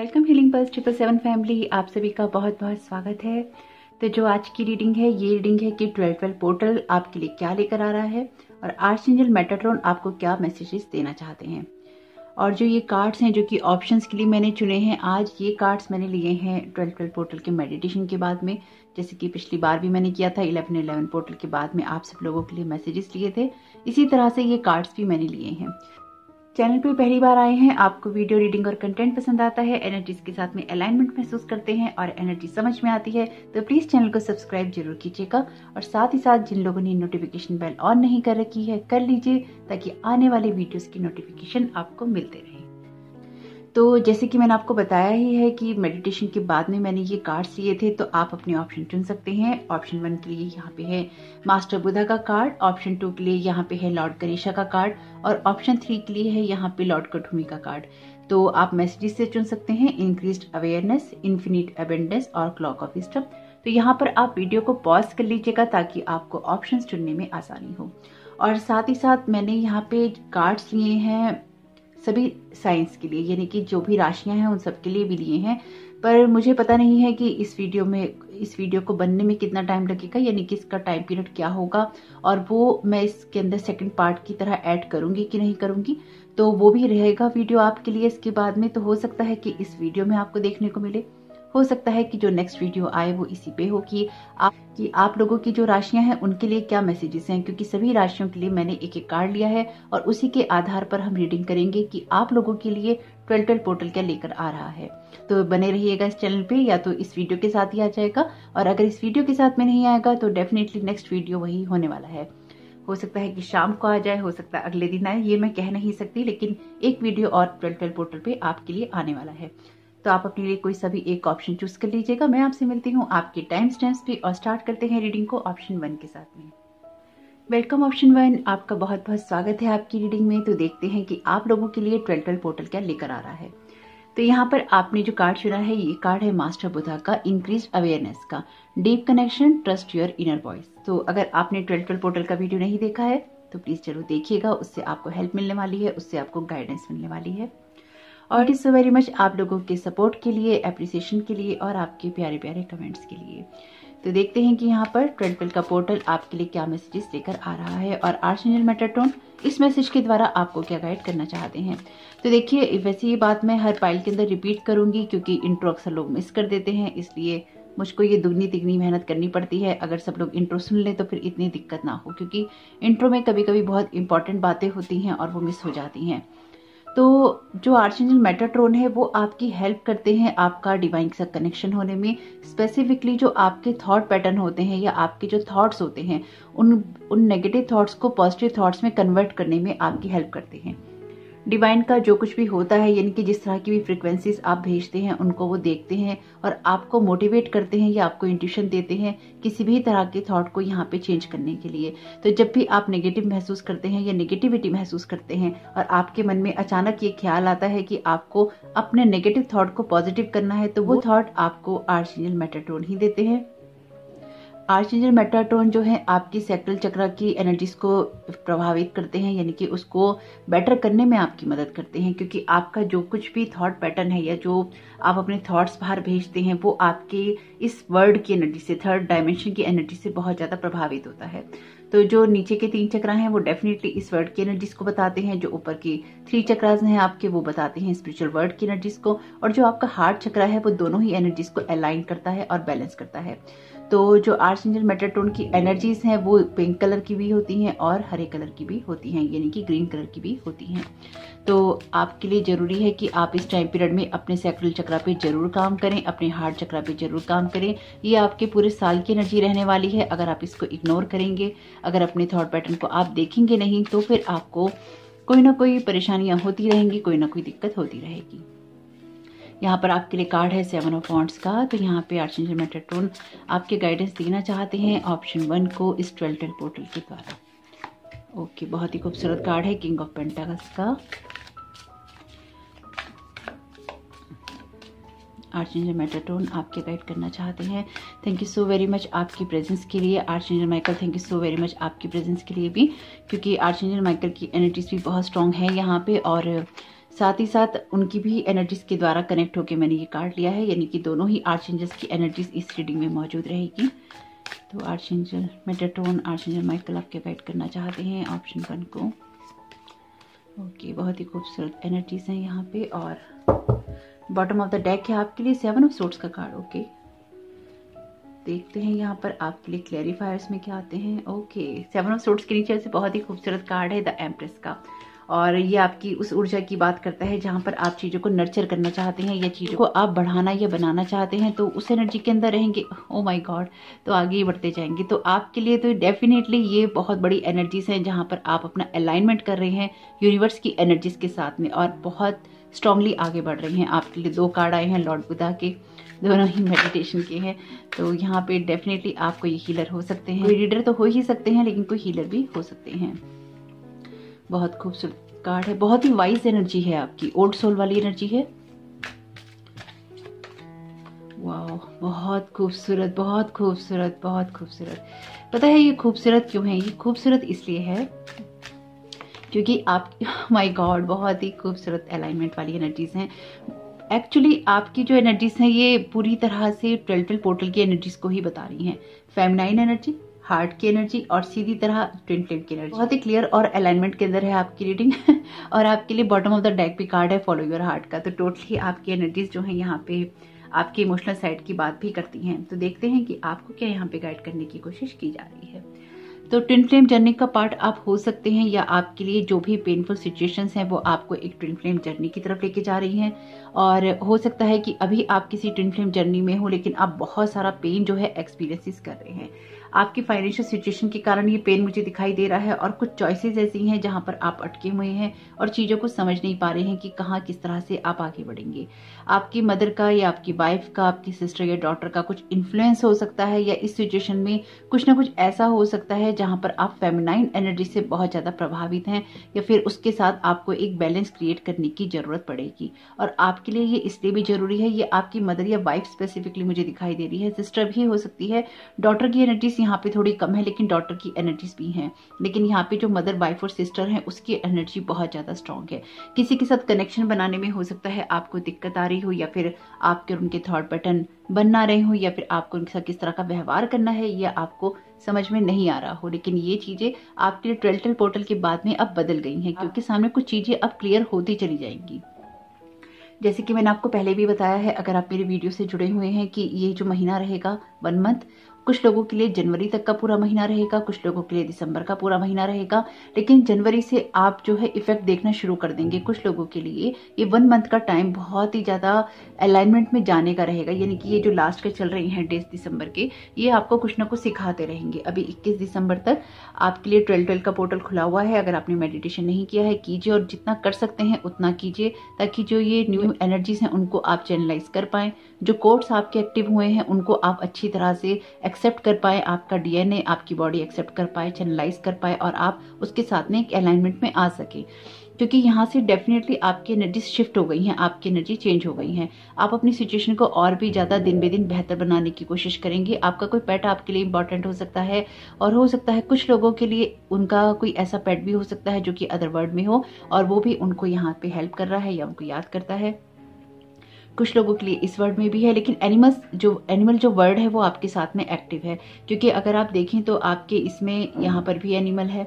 Welcome healing pulse 777 family, आप सभी का बहुत बहुत स्वागत है। तो जो आज की रीडिंग है ये रीडिंग है कि 12 पोर्टल आपके लिए क्या लेकर आ रहा है और आर्चएंजल मेटाट्रॉन आपको क्या मैसेजेस देना चाहते हैं। और जो ये कार्ड्स हैं जो कि ऑप्शंस के लिए मैंने चुने हैं, आज ये कार्ड्स मैंने लिए हैं 12 पोर्टल के मेडिटेशन के बाद में, जैसे कि पिछली बार भी मैंने किया था 11 पोर्टल के बाद में आप सब लोगों के लिए मैसेजेस लिए थे। इसी तरह से ये कार्ड्स भी मैंने लिए हैं। चैनल पे पहली बार आए हैं, आपको वीडियो रीडिंग और कंटेंट पसंद आता है, एनर्जीज के साथ में अलाइनमेंट महसूस करते हैं और एनर्जी समझ में आती है तो प्लीज चैनल को सब्सक्राइब जरूर कीजिएगा। और साथ ही साथ जिन लोगों ने नोटिफिकेशन बेल ऑन नहीं कर रखी है कर लीजिए, ताकि आने वाले वीडियोस की नोटिफिकेशन आपको मिलते रहे। तो जैसे कि मैंने आपको बताया ही है कि मेडिटेशन के बाद में मैंने ये कार्ड्स लिए थे, तो आप अपने ऑप्शन चुन सकते हैं। ऑप्शन 1 के लिए यहाँ पे है मास्टर बुद्धा का कार्ड, ऑप्शन 2 के लिए यहाँ पे है लॉर्ड गणेशा का कार्ड और ऑप्शन 3 के लिए है यहाँ पे लॉर्ड कठुमी का कार्ड। तो आप मैसेजेस से चुन सकते हैं इंक्रीज्ड अवेयरनेस, इन्फिनिट अबेंडेंस और क्लॉक ऑफ विजडम। तो यहाँ पर आप वीडियो को पॉज कर लीजिएगा ताकि आपको ऑप्शन चुनने में आसानी हो। और साथ ही साथ मैंने यहाँ पे कार्ड्स लिए हैं सभी साइंस के लिए, यानी कि जो भी राशियां हैं उन सब के लिए भी लिए हैं। पर मुझे पता नहीं है कि इस वीडियो को बनने में कितना टाइम लगेगा, यानी कि इसका टाइम पीरियड क्या होगा और वो मैं इसके अंदर सेकंड पार्ट की तरह ऐड करूंगी कि नहीं करूंगी, तो वो भी रहेगा वीडियो आपके लिए इसके बाद में। तो हो सकता है कि इस वीडियो में आपको देखने को मिले, हो सकता है कि जो नेक्स्ट वीडियो आए वो इसी पे हो कि आप लोगों की जो राशियां हैं उनके लिए क्या मैसेजेस हैं, क्योंकि सभी राशियों के लिए मैंने एक एक कार्ड लिया है और उसी के आधार पर हम रीडिंग करेंगे कि आप लोगों के लिए 12 पोर्टल क्या लेकर आ रहा है। तो बने रहिएगा इस चैनल पे, या तो इस वीडियो के साथ ही आ जाएगा और अगर इस वीडियो के साथ में नहीं आएगा तो डेफिनेटली नेक्स्ट वीडियो वही होने वाला है। हो सकता है कि शाम को आ जाए, हो सकता है अगले दिन आए, ये मैं कह नहीं सकती, लेकिन एक वीडियो और 12 पोर्टल पे आपके लिए आने वाला है। तो आप अपने लिए कोई सा भी एक ऑप्शन चूज कर लीजिएगा। मैं आपसे मिलती हूँ आपके टाइम स्टैम्प्स पे और स्टार्ट करते हैं रीडिंग को ऑप्शन 1 के साथ में। वेलकम ऑप्शन 1, आपका बहुत बहुत स्वागत है आपकी रीडिंग में। तो देखते हैं कि आप लोगों के लिए 12 पोर्टल क्या लेकर आ रहा है। तो यहाँ पर आपने जो कार्ड चुना है ये कार्ड है मास्टर बुद्धा का, इंक्रीज अवेयरनेस का, deep connection, trust your inner voice. तो अगर आपने 12 पोर्टल का वीडियो नहीं देखा है तो प्लीज जरूर देखिएगा, उससे आपको हेल्प मिलने वाली है, उससे आपको गाइडेंस मिलने वाली है। और thank you so very much आप लोगों के सपोर्ट के लिए, एप्रिसिएशन के लिए और आपके प्यारे प्यारे कमेंट्स के लिए। तो देखते हैं कि यहाँ पर 12 का पोर्टल आपके लिए क्या मैसेजेस लेकर आ रहा है और आर्चएंजल मेटाट्रॉन इस मैसेज के द्वारा आपको क्या गाइड करना चाहते हैं। तो देखिए, वैसे ये बात मैं हर फाइल के अंदर रिपीट करूंगी क्योंकि इंट्रो अक्सर लोग मिस कर देते हैं, इसलिए मुझको ये दुगनी तिगनी मेहनत करनी पड़ती है। अगर सब लोग इंट्रो सुन ले तो फिर इतनी दिक्कत ना हो, क्योंकि इंट्रो में कभी कभी बहुत इंपॉर्टेंट बातें होती हैं और वो मिस हो जाती हैं। तो जो आर्चएंजल मेटाट्रॉन है वो आपकी हेल्प करते हैं आपका डिवाइन के साथ कनेक्शन होने में। स्पेसिफिकली जो आपके थॉट पैटर्न होते हैं या आपके जो थॉट्स होते हैं उन नेगेटिव थॉट्स को पॉजिटिव थॉट्स में कन्वर्ट करने में आपकी हेल्प करते हैं। डिवाइन का जो कुछ भी होता है, यानी कि जिस तरह की भी फ्रिक्वेंसीज आप भेजते हैं उनको वो देखते हैं और आपको मोटिवेट करते हैं या आपको इंट्यूशन देते हैं किसी भी तरह के थॉट को यहाँ पे चेंज करने के लिए। तो जब भी आप नेगेटिव महसूस करते हैं या नेगेटिविटी महसूस करते हैं और आपके मन में अचानक ये ख्याल आता है कि आपको अपने नेगेटिव थॉट को पॉजिटिव करना है, तो वो थॉट आपको आर्चएंजल मेटाट्रॉन ही देते हैं। आर्चएंजल मेटाट्रॉन जो है आपकी सैक्रल चक्र की एनर्जीज को प्रभावित करते हैं, यानी कि उसको बेटर करने में आपकी मदद करते हैं, क्योंकि आपका जो कुछ भी थॉट पैटर्न है या जो आप अपने थॉट्स बाहर भेजते हैं वो आपके इस वर्ल्ड की एनर्जी से, थर्ड डायमेंशन की एनर्जी से बहुत ज्यादा प्रभावित होता है। तो जो नीचे के 3 चक्र हैं वो डेफिनेटली इस वर्ल्ड की एनर्जीज को बताते हैं, जो ऊपर की 3 चक्रास हैं आपके वो बताते हैं स्पिरिचुअल वर्ल्ड की एनर्जीज को, और जो आपका हार्ट चक्र है वो दोनों ही एनर्जीज को अलाइन करता है और बैलेंस करता है। तो जो आर्चएंजल मेटाट्रॉन की एनर्जीज हैं वो पिंक कलर की भी होती हैं और हरे कलर की भी होती हैं, यानी कि ग्रीन कलर की भी होती हैं। तो आपके लिए जरूरी है कि आप इस टाइम पीरियड में अपने सैक्रल चक्र पे जरूर काम करें, अपने हार्ट चक्र पे जरूर काम करें। ये आपके पूरे साल की एनर्जी रहने वाली है। अगर आप इसको इग्नोर करेंगे, अगर अपने थॉट पैटर्न को आप देखेंगे नहीं, तो फिर आपको कोई ना कोई परेशानियां होती रहेंगी, कोई ना कोई दिक्कत होती रहेगी। यहाँ पर आपके लिए कार्ड है 7 ऑफ वॉन्ड्स का। तो यहाँ पे आर्चएंजल मेटाट्रॉन आपके गाइडेंस देना चाहते हैं ऑप्शन 1 को इस 12 पोर्टल के द्वारा। ओके, बहुत ही खूबसूरत कार्ड है किंग ऑफ पेंटाकल्स का। आर्चएंजल मेटाट्रॉन आपके गाइड करना चाहते हैं। Thank you so very much आपकी प्रेजेंस के लिए। Archangel Michael, thank you so very much आपकी प्रेजेंस के लिए भी, क्योंकि आर्चएंजल माइकल की एनर्जीज भी बहुत स्ट्रांग है यहाँ पे। और साथ ही साथ उनकी भी एनर्जीज के द्वारा कनेक्ट होकर मैंने ये कार्ड लिया है, यानी कि दोनों ही आर्चएंजल्स की एनर्जीज इस रीडिंग में मौजूद रहेगी। तो आर्चएंजल मेटाट्रॉन, आर्चएंजल माइकल आपके गाइड करना चाहते हैं ऑप्शन 1 को। ओके, बहुत ही खूबसूरत एनर्जीज हैं यहाँ पे। और बॉटम ऑफ द डेक है आपके लिए 7 ऑफ सोर्ड्स का कार्ड। ओके, देखते हैं यहाँ पर आपके लिए क्लैरिफायर्स में क्या आते हैं। ओके, 7 ऑफ सोर्ड्स के नीचे से बहुत ही खूबसूरत कार्ड है द एम्प्रेस का, और ये आपकी उस ऊर्जा की बात करता है जहाँ पर आप चीज़ों को नर्चर करना चाहते हैं या चीज़ों को आप बढ़ाना या बनाना चाहते हैं, तो उस एनर्जी के अंदर रहेंगे। ओ माय गॉड, तो आगे ही बढ़ते जाएंगे। तो आपके लिए तो डेफिनेटली ये बहुत बड़ी एनर्जीज हैं जहाँ पर आप अपना अलाइनमेंट कर रहे हैं यूनिवर्स की एनर्जीज के साथ में, और बहुत स्ट्रांगली आगे बढ़ रहे हैं। आपके लिए 2 कार्ड आए हैं लॉर्ड बुद्धा के, दोनों ही मेडिटेशन के हैं। तो यहाँ पे डेफिनेटली आपको ये हीलर हो सकते हैं, कोई रीडर तो हो ही सकते हैं, लेकिन कोई हीलर भी हो सकते हैं। बहुत खूबसूरत कार्ड है, बहुत ही वाइज एनर्जी है आपकी, ओल्ड सोल वाली एनर्जी है। वाह, बहुत खूबसूरत, बहुत खूबसूरत, बहुत खूबसूरत। पता है ये खूबसूरत क्यों है? ये खूबसूरत इसलिए है क्योंकि आप माय गॉड बहुत ही खूबसूरत अलाइनमेंट वाली एनर्जीज हैं। एक्चुअली आपकी जो एनर्जीज हैं ये पूरी तरह से 12 पोर्टल की एनर्जीज को ही बता रही हैं। फेमिनाइन एनर्जी, हार्ट की एनर्जी और सीधी तरह ट्विन फ्लेम की एनर्जी। बहुत ही क्लियर और अलाइनमेंट के अंदर है आपकी रीडिंग और आपके लिए बॉटम ऑफ द डेक भी कार्ड है फॉलो योर हार्ट का। तो टोटली आपकी एनर्जीज जो है यहाँ पे आपके इमोशनल साइड की बात भी करती हैं। तो देखते हैं कि आपको क्या यहाँ पे गाइड करने की कोशिश की जा रही है। तो ट्विन फ्लेम जर्नी का पार्ट आप हो सकते हैं, या आपके लिए जो भी पेनफुल सिचुएशंस हैं वो आपको एक ट्विन फ्लेम जर्नी की तरफ लेके जा रही हैं। और हो सकता है कि अभी आप किसी ट्विन फ्लेम जर्नी में हो, लेकिन आप बहुत सारा पेन जो है एक्सपीरियंसेस कर रहे हैं। आपकी फाइनेंशियल सिचुएशन के कारण ये पेन मुझे दिखाई दे रहा है, और कुछ चॉइसेस ऐसी हैं जहां पर आप अटके हुए हैं और चीज़ों को समझ नहीं पा रहे हैं कि कहाँ किस तरह से आप आगे बढ़ेंगे। आपकी मदर का या आपकी वाइफ का, आपकी सिस्टर या डॉटर का कुछ इन्फ्लुएंस हो सकता है, या इस सिचुएशन में कुछ ना कुछ ऐसा हो सकता है जहां पर आप फेमिनाइन एनर्जी से बहुत ज़्यादा प्रभावित हैं, या फिर उसके साथ आपको एक बैलेंस क्रिएट करने की ज़रूरत पड़ेगी। और आपके लिए ये इसलिए भी ज़रूरी है, ये आपकी मदर या वाइफ स्पेसिफिकली मुझे दिखाई दे रही है, सिस्टर भी हो सकती है। डॉटर की एनर्जीज यहाँ पे थोड़ी कम है, लेकिन डॉटर की एनर्जीज भी हैं। लेकिन यहाँ पे जो मदर, वाइफ और सिस्टर हैं उसकी एनर्जी बहुत ज़्यादा स्ट्रॉन्ग है। किसी के साथ कनेक्शन बनाने में हो सकता है आपको दिक्कत आ रही हो, या फिर आपके और उनके थॉट पैटर्न बन ना रहे हो, या फिर आपको उनके साथ किस तरह का व्यवहार करना है या आपको समझ में नहीं आ रहा हो। लेकिन ये चीज़ें आपके लिए 12 पोर्टल के बाद में अब बदल गई हैं, क्योंकि सामने कुछ चीज़ें अब क्लियर होती चली जाएंगी। जैसे कि मैंने आपको पहले भी बताया है, अगर आप मेरे वीडियो से जुड़े हुए हैं, कि ये जो महीना रहेगा 1 मंथ, कुछ लोगों के लिए जनवरी तक का पूरा महीना रहेगा, कुछ लोगों के लिए दिसंबर का पूरा महीना रहेगा। लेकिन जनवरी से आप जो है इफेक्ट देखना शुरू कर देंगे। कुछ लोगों के लिए ये 1 मंथ का टाइम बहुत ही ज़्यादा अलाइनमेंट में जाने का रहेगा, यानी कि ये जो लास्ट के चल रहे हैं डेज दिसंबर के, ये आपको कुछ ना कुछ सिखाते रहेंगे। अभी 21 दिसंबर तक आपके लिए 12 का पोर्टल खुला हुआ है। अगर आपने मेडिटेशन नहीं किया है, कीजिए, और जितना कर सकते हैं उतना कीजिए, ताकि जो ये न्यू एनर्जीज हैं उनको आप चैनलाइज कर पाएं। जो कोड्स आपके एक्टिव हुए हैं उनको आप अच्छी तरह से एक्सेप्ट कर पाए, आपका डीएनए, आपकी बॉडी एक्सेप्ट कर पाए, चैनलाइज कर पाए, और आप उसके साथ में एक अलाइनमेंट में आ सके। क्योंकि यहाँ से डेफिनेटली आपकी एनर्जी शिफ्ट हो गई हैं, आपकी एनर्जी चेंज हो गई हैं। आप अपनी सिचुएशन को और भी ज़्यादा दिन बे दिन बेहतर बनाने की कोशिश करेंगे। आपका कोई पेट आपके लिए इंपॉर्टेंट हो सकता है, और हो सकता है कुछ लोगों के लिए उनका कोई ऐसा पेट भी हो सकता है जो कि अदर वर्ल्ड में हो, और वो भी उनको यहाँ पे हेल्प कर रहा है या उनको याद करता है। कुछ लोगों के लिए इस वर्ड में भी है, लेकिन एनिमल जो वर्ड है वो आपके साथ में एक्टिव है। क्योंकि अगर आप देखें तो आपके इसमें यहाँ पर भी एनिमल है,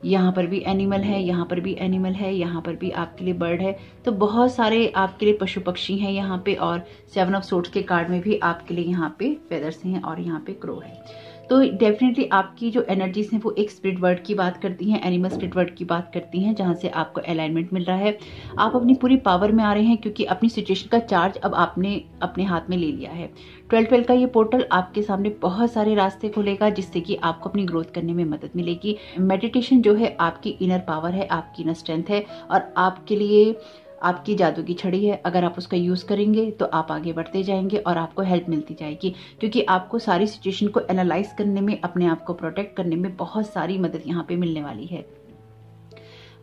यहाँ पर भी एनिमल है, यहाँ पर भी एनिमल है, यहाँ पर भी आपके लिए बर्ड है। तो बहुत सारे आपके लिए पशु पक्षी हैं यहाँ पे, और 7 ऑफ सोर्ड्स के कार्ड में भी आपके लिए यहाँ पे फेदर्स हैं और यहाँ पे क्रो है। तो डेफिनेटली आपकी जो एनर्जीज हैं वो एक स्पिरिट वर्ड की बात करती हैं, एनिमल स्पिरिट वर्ड की बात करती हैं, जहाँ से आपको अलाइनमेंट मिल रहा है। आप अपनी पूरी पावर में आ रहे हैं, क्योंकि अपनी सिचुएशन का चार्ज अब आपने अपने हाथ में ले लिया है। 12 का ये पोर्टल आपके सामने बहुत सारे रास्ते खोलेगा, जिससे कि आपको अपनी ग्रोथ करने में मदद मिलेगी। मेडिटेशन जो है आपकी इनर पावर है, आपकी इनर स्ट्रेंथ है, और आपके लिए आपकी जादू की छड़ी है। अगर आप उसका यूज करेंगे तो आप आगे बढ़ते जाएंगे और आपको हेल्प मिलती जाएगी, क्योंकि आपको सारी सिचुएशन को एनालाइज करने में, अपने आप को प्रोटेक्ट करने में बहुत सारी मदद यहाँ पे मिलने वाली है।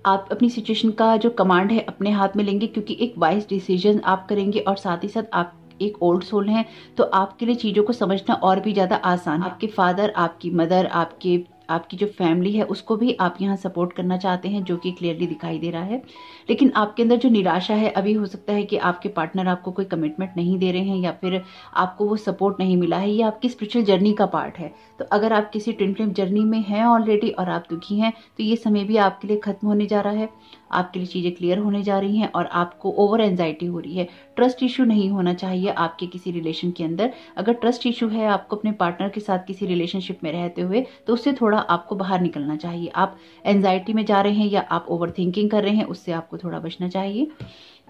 आप अपनी सिचुएशन का जो कमांड है अपने हाथ में लेंगे, क्योंकि एक वाइज डिसीजन आप करेंगे, और साथ ही साथ आप एक ओल्ड सोल हैं, तो आपके लिए चीज़ों को समझना और भी ज़्यादा आसान है। आपके फादर, आपकी मदर, आपके आपकी जो फैमिली है उसको भी आप यहाँ सपोर्ट करना चाहते हैं, जो कि क्लियरली दिखाई दे रहा है। लेकिन आपके अंदर जो निराशा है, अभी हो सकता है कि आपके पार्टनर आपको कोई कमिटमेंट नहीं दे रहे हैं या फिर आपको वो सपोर्ट नहीं मिला है। ये आपकी स्पिरिचुअल जर्नी का पार्ट है। तो अगर आप किसी ट्विन फ्लेम जर्नी में हैं ऑलरेडी और आप दुखी हैं, तो ये समय भी आपके लिए खत्म होने जा रहा है। आपके लिए चीजें क्लियर होने जा रही हैं और आपको ओवर एंजाइटी हो रही है। ट्रस्ट इशू नहीं होना चाहिए आपके किसी रिलेशन के अंदर। अगर ट्रस्ट इशू है आपको अपने पार्टनर के साथ किसी रिलेशनशिप में रहते हुए, तो उससे थोड़ा आपको बाहर निकलना चाहिए। आप एंजाइटी में जा रहे हैं या आप ओवर थिंकिंग कर रहे हैं, उससे आपको थोड़ा बचना चाहिए।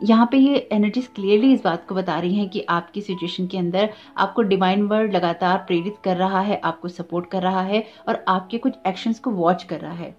यहाँ पे ये एनर्जीज क्लियरली इस बात को बता रही हैं कि आपकी सिचुएशन के अंदर आपको डिवाइन वर्ड लगातार प्रेरित कर रहा है, आपको सपोर्ट कर रहा है और आपके कुछ एक्शंस को वॉच कर रहा है।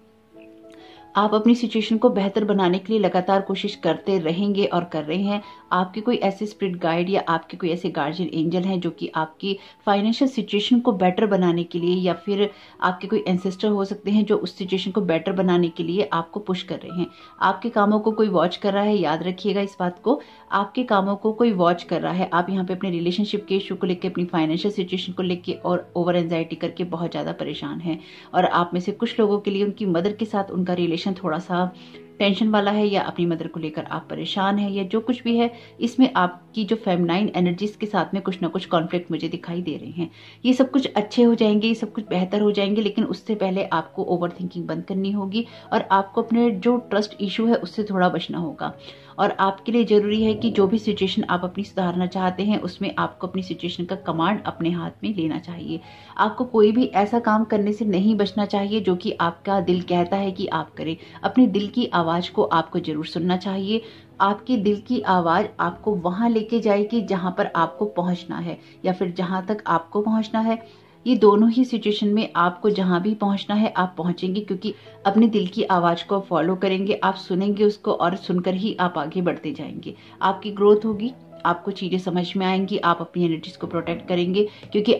आप अपनी सिचुएशन को बेहतर बनाने के लिए लगातार कोशिश करते रहेंगे और कर रहे हैं। आपके कोई ऐसे स्पिरिट गाइड या आपके कोई ऐसे गार्जियन एंजल हैं जो कि आपकी फाइनेंशियल सिचुएशन को बेटर बनाने के लिए, या फिर आपके कोई एंसेस्टर हो सकते हैं जो उस सिचुएशन को बेटर बनाने के लिए आपको पुश कर रहे हैं। आपके कामों को कोई वॉच कर रहा है, याद रखिएगा इस बात को, आपके कामों को कोई वॉच कर रहा है। आप यहाँ पे अपने रिलेशनशिप के इशू को लेकर, अपनी फाइनेंशियल सिचुएशन को लेकर और ओवर एंजाइटी करके बहुत ज्यादा परेशान हैं। और आप में से कुछ लोगों के लिए उनकी मदर के साथ उनका रिलेशन थोड़ा सा टेंशन वाला है, या अपनी मदर को लेकर आप परेशान हैं, या जो कुछ भी है इसमें आपकी जो फेमिनाइन एनर्जीज के साथ में कुछ ना कुछ कॉन्फ्लिक्ट मुझे दिखाई दे रहे हैं। ये सब कुछ अच्छे हो जाएंगे, ये सब कुछ बेहतर हो जाएंगे, लेकिन उससे पहले आपको ओवर थिंकिंग बंद करनी होगी और आपको अपने जो ट्रस्ट इशू है उससे थोड़ा बचना होगा। और आपके लिए जरूरी है कि जो भी सिचुएशन आप अपनी सुधारना चाहते हैं उसमें आपको अपनी सिचुएशन का कमांड अपने हाथ में लेना चाहिए। आपको कोई भी ऐसा काम करने से नहीं बचना चाहिए जो कि आपका दिल कहता है कि आप करें। अपने दिल की आवाज को आपको जरूर सुनना चाहिए। आपके दिल की आवाज आपको वहां लेके जाएगी जहां पर आपको पहुंचना है, या फिर जहां तक आपको पहुंचना है। ये दोनों ही सिचुएशन में आपको जहां भी पहुंचना है आप पहुंचेंगे, क्योंकि अपने दिल की आवाज को फॉलो करेंगे, आप सुनेंगे उसको और सुनकर ही आप आगे बढ़ते जाएंगे। आपकी ग्रोथ होगी, आपको चीजें समझ में आएंगी, आप अपनी एनर्जीज को प्रोटेक्ट करेंगे, क्योंकि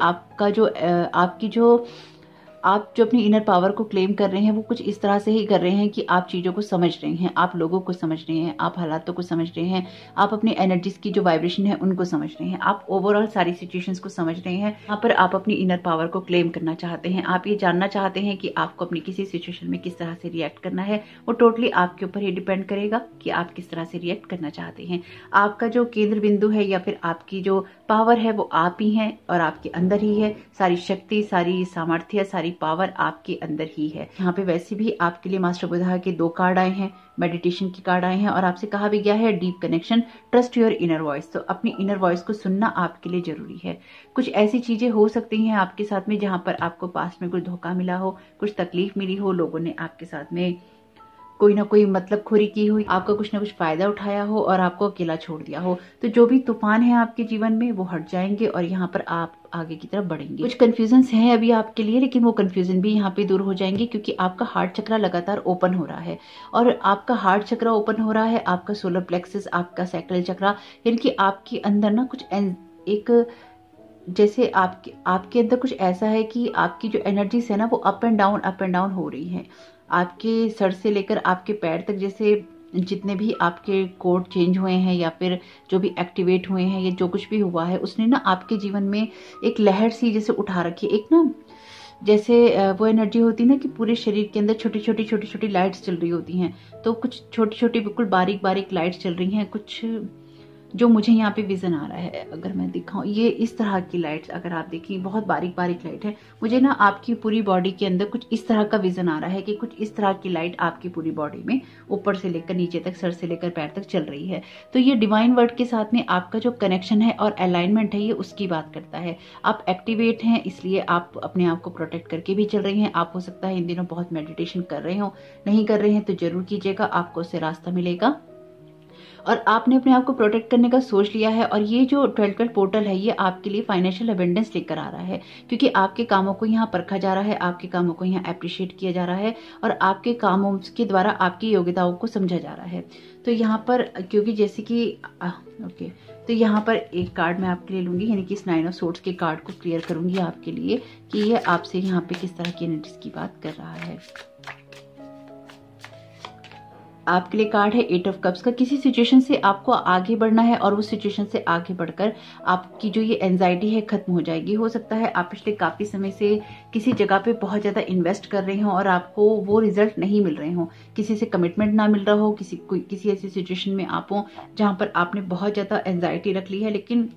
आप जो अपनी इनर पावर को क्लेम कर रहे हैं वो कुछ इस तरह से ही कर रहे हैं कि आप चीजों को समझ रहे हैं, आप लोगों को समझ रहे हैं, आप हालातों को समझ रहे हैं, आप अपनी एनर्जीज की जो वाइब्रेशन है उनको समझ रहे हैं, आप ओवरऑल सारी सिचुएशंस को समझ रहे हैं। यहाँ पर आप अपनी इनर पावर को क्लेम करना चाहते हैं। आप ये जानना चाहते हैं कि आपको अपनी किसी सिचुएशन में किस तरह से रिएक्ट करना है। वो टोटली आपके ऊपर ही डिपेंड करेगा कि आप किस तरह से रिएक्ट करना चाहते हैं। आपका जो केंद्र बिंदु है या फिर आपकी जो पावर है वो आप ही हैं और आपके अंदर ही है। सारी शक्ति, सारी सामर्थ्य, सारी पावर आपके अंदर ही है। यहाँ पे वैसे भी आपके लिए मास्टर बुद्धा के 2 कार्ड आए हैं, मेडिटेशन की कार्ड आए हैं, और आपसे कहा भी गया है deep connection, trust your inner voice. तो अपनी इनर वॉइस को सुनना आपके लिए जरूरी है। कुछ ऐसी चीजें हो सकती हैं आपके साथ में जहां पर आपको पास्ट में कुछ धोखा मिला हो, कुछ तकलीफ मिली हो, लोगों ने आपके साथ में कोई ना कोई मतलब खोरी की हुई, आपका कुछ ना कुछ फायदा उठाया हो और आपको अकेला छोड़ दिया हो। तो जो भी तूफान है आपके जीवन में वो हट जाएंगे और यहाँ पर आप आगे की तरफ बढ़ेंगे। कुछ कंफ्यूजन्स हैं अभी आपके लिए, लेकिन वो कंफ्यूजन भी यहाँ पे दूर हो जाएंगे, क्योंकि आपका हार्ट चक्रा लगातार ओपन हो रहा है। और आपका हार्ट चक्रा ओपन हो रहा है, आपका सोलर प्लेक्सस, आपका सैक्रल चक्रा, यानी कि आपके अंदर ना कुछ एक जैसे आपके अंदर कुछ ऐसा है कि आपकी जो एनर्जीज है ना वो अप एंड डाउन हो रही है। आपके सर से लेकर आपके पैर तक, जैसे जितने भी आपके कोड चेंज हुए हैं या फिर जो भी एक्टिवेट हुए हैं या जो कुछ भी हुआ है, उसने ना आपके जीवन में एक लहर सी जैसे उठा रखी है। एक ना जैसे वो एनर्जी होती है ना कि पूरे शरीर के अंदर छोटी छोटी लाइट्स चल रही होती हैं। तो कुछ छोटी छोटी बिल्कुल बारीक बारीक लाइट्स चल रही हैं। कुछ जो मुझे यहाँ पे विजन आ रहा है, अगर मैं दिखाऊं, ये इस तरह की लाइट्स अगर आप देखिए, बहुत बारीक बारीक लाइट है। मुझे ना आपकी पूरी बॉडी के अंदर कुछ इस तरह का विजन आ रहा है कि कुछ इस तरह की लाइट आपकी पूरी बॉडी में ऊपर से लेकर नीचे तक, सर से लेकर पैर तक चल रही है। तो ये डिवाइन वर्ड के साथ में आपका जो कनेक्शन है और अलाइनमेंट है, ये उसकी बात करता है। आप एक्टिवेट हैं, इसलिए आप अपने आप को प्रोटेक्ट करके भी चल रही हैं। आप हो सकता है इन दिनों बहुत मेडिटेशन कर रहे हो, नहीं कर रहे हैं तो जरूर कीजिएगा, आपको उससे रास्ता मिलेगा। और आपने अपने आप को प्रोटेक्ट करने का सोच लिया है। और ये जो 12 पोर्टल है ये आपके लिए फाइनेंशियल अबेंडेंस लेकर आ रहा है, क्योंकि आपके कामों को यहाँ परखा जा रहा है, आपके कामों को यहाँ अप्रिशिएट किया जा रहा है और आपके कामों के द्वारा आपकी योग्यताओं को समझा जा रहा है। तो यहाँ पर क्योंकि जैसे कि ओके, तो यहाँ पर एक कार्ड मैं आपके लिए लूंगी, यानी कि इस 9 ऑफ सोर्ड्स के कार्ड को क्लियर करूंगी आपके लिए कि ये आपसे यहाँ पे किस तरह की एनर्जीज की बात कर रहा है। आपके लिए कार्ड है 8 ऑफ कप्स का। किसी सिचुएशन से आपको आगे बढ़ना है और उस सिचुएशन से आगे बढ़कर आपकी जो ये एंजाइटी है खत्म हो जाएगी। हो सकता है आप पिछले काफी समय से किसी जगह पे बहुत ज्यादा इन्वेस्ट कर रहे हो और आपको वो रिजल्ट नहीं मिल रहे हो, किसी से कमिटमेंट ना मिल रहा हो, किसी ऐसी सिचुएशन में आप हो जहां पर आपने बहुत ज्यादा एंजाइटी रख ली है, लेकिन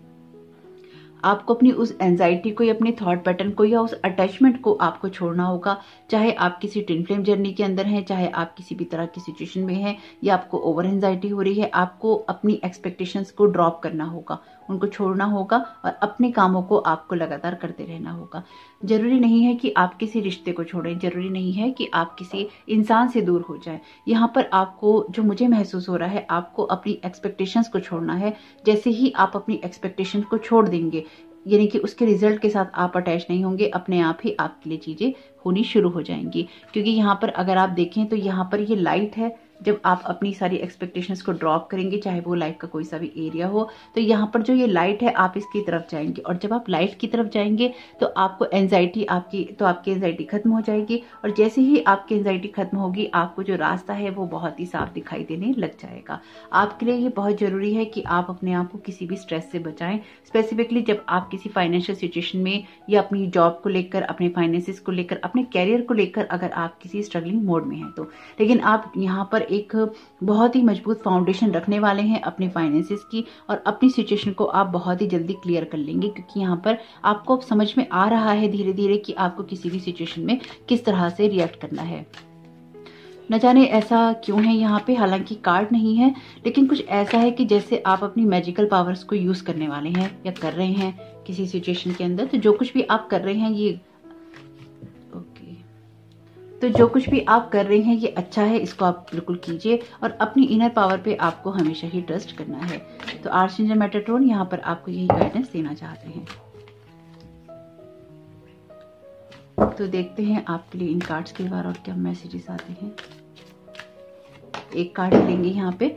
आपको अपनी उस एंजाइटी को या अपने थॉट पैटर्न को या उस अटैचमेंट को आपको छोड़ना होगा। चाहे आप किसी ट्विन फ्लेम जर्नी के अंदर हैं, चाहे आप किसी भी तरह की सिचुएशन में हैं या आपको ओवर एंजाइटी हो रही है, आपको अपनी एक्सपेक्टेशंस को ड्रॉप करना होगा, उनको छोड़ना होगा और अपने कामों को आपको लगातार करते रहना होगा। जरूरी नहीं है कि आप किसी रिश्ते को छोड़ें, जरूरी नहीं है कि आप किसी इंसान से दूर हो जाएं। यहाँ पर आपको जो मुझे महसूस हो रहा है, आपको अपनी एक्सपेक्टेशंस को छोड़ना है। जैसे ही आप अपनी एक्सपेक्टेशंस को छोड़ देंगे, यानी कि उसके रिजल्ट के साथ आप अटैच नहीं होंगे, अपने आप ही आपके लिए चीजें होनी शुरू हो जाएंगी। क्योंकि यहाँ पर अगर आप देखें तो यहाँ पर ये लाइट है। जब आप अपनी सारी एक्सपेक्टेशंस को ड्रॉप करेंगे, चाहे वो लाइफ का कोई सा भी एरिया हो, तो यहाँ पर जो ये लाइट है आप इसकी तरफ जाएंगे और जब आप लाइट की तरफ जाएंगे तो आपको एंजाइटी आपकी एंजाइटी खत्म हो जाएगी और जैसे ही आपकी एंजाइटी खत्म होगी, आपको जो रास्ता है वो बहुत ही साफ दिखाई देने लग जाएगा। आपके लिए ये बहुत जरूरी है कि आप अपने आप को किसी भी स्ट्रेस से बचाएं, स्पेसिफिकली जब आप किसी फाइनेंशियल सिचुएशन में या अपनी जॉब को लेकर, अपने फाइनेंसिस को लेकर, अपने कैरियर को लेकर अगर आप किसी स्ट्रगलिंग मोड में हैं तो। लेकिन आप यहाँ पर एक बहुत ही मजबूत फाउंडेशन रखने वाले हैं अपने फाइनेंसेस की और अपनी सिचुएशन को आप बहुत ही जल्दी क्लियर कर लेंगे, क्योंकि यहाँ पर आपको अब समझ में आ रहा है धीरे धीरे कि आपको किसी भी सिचुएशन में किस तरह से रिएक्ट करना है। न जाने ऐसा क्यों है यहाँ पे, हालांकि कार्ड नहीं है, लेकिन कुछ ऐसा है कि जैसे आप अपनी मैजिकल पावर्स को यूज करने वाले हैं या कर रहे हैं किसी सिचुएशन के अंदर। तो जो कुछ भी आप कर रहे हैं ये अच्छा है, इसको आप बिल्कुल कीजिए और अपनी इनर पावर पे आपको हमेशा ही ट्रस्ट करना है। तो आर्चएंजल मेटाट्रॉन यहाँ पर आपको यही गाइडेंस देना चाहते हैं। तो देखते हैं आपके लिए इन कार्ड्स के बारे और क्या मैसेजेस आते हैं। एक कार्ड लेंगे यहाँ पे,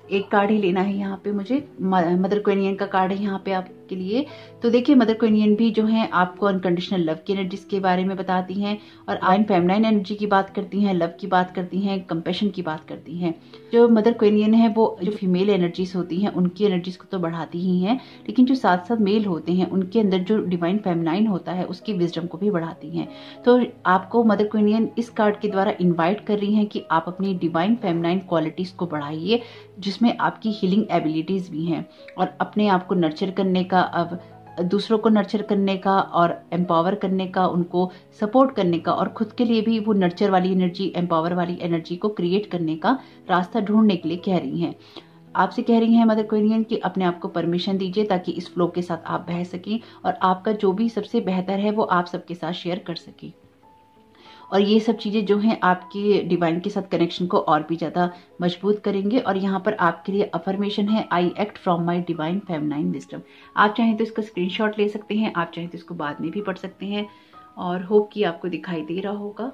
एक कार्ड ही लेना है यहाँ पे मुझे। मदर क्वीनियन का कार्ड है यहाँ पे आपके लिए। तो देखिए, मदर क्वीनियन भी जो है आपको अनकंडीशनल लव की एनर्जीज के बारे में बताती हैं और आइन फेमिनाइन एनर्जी की बात करती हैं, लव की बात करती हैं, कंपैशन की बात करती हैं। जो मदर क्वीनियन है वो जो फीमेल एनर्जीज होती हैं उनकी एनर्जीज को तो बढ़ाती ही हैं, लेकिन जो साथ साथ मेल होते हैं उनके अंदर जो डिवाइन फेमिनाइन होता है उसकी विजडम को भी बढ़ाती हैं। तो आपको मदर क्वीनियन इस कार्ड के द्वारा इन्वाइट कर रही हैं कि आप अपनी डिवाइन फेमिनाइन क्वालिटीज को बढ़ाइए, जिसमें आपकी हीलिंग एबिलिटीज भी हैं और अपने आप को नर्चर करने का, अब दूसरों को नर्चर करने का और एम्पावर करने का, उनको सपोर्ट करने का और खुद के लिए भी वो नर्चर वाली एनर्जी, एम्पावर वाली एनर्जी को क्रिएट करने का रास्ता ढूंढने के लिए कह रही हैं। आपसे कह रही हैं मदर क्वीनियन कि अपने आप को परमिशन दीजिए ताकि इस फ्लो के साथ आप बह सकें और आपका जो भी सबसे बेहतर है वो आप सबके साथ शेयर कर सकें। और ये सब चीजें जो हैं आपके डिवाइन के साथ कनेक्शन को और भी ज्यादा मजबूत करेंगे। और यहाँ पर आपके लिए अफर्मेशन है, I act from my divine feminine wisdom. आप चाहें तो इसका स्क्रीनशॉट ले सकते हैं, आप चाहें तो इसको बाद में भी पढ़ सकते हैं और होप कि आपको दिखाई दे रहा होगा।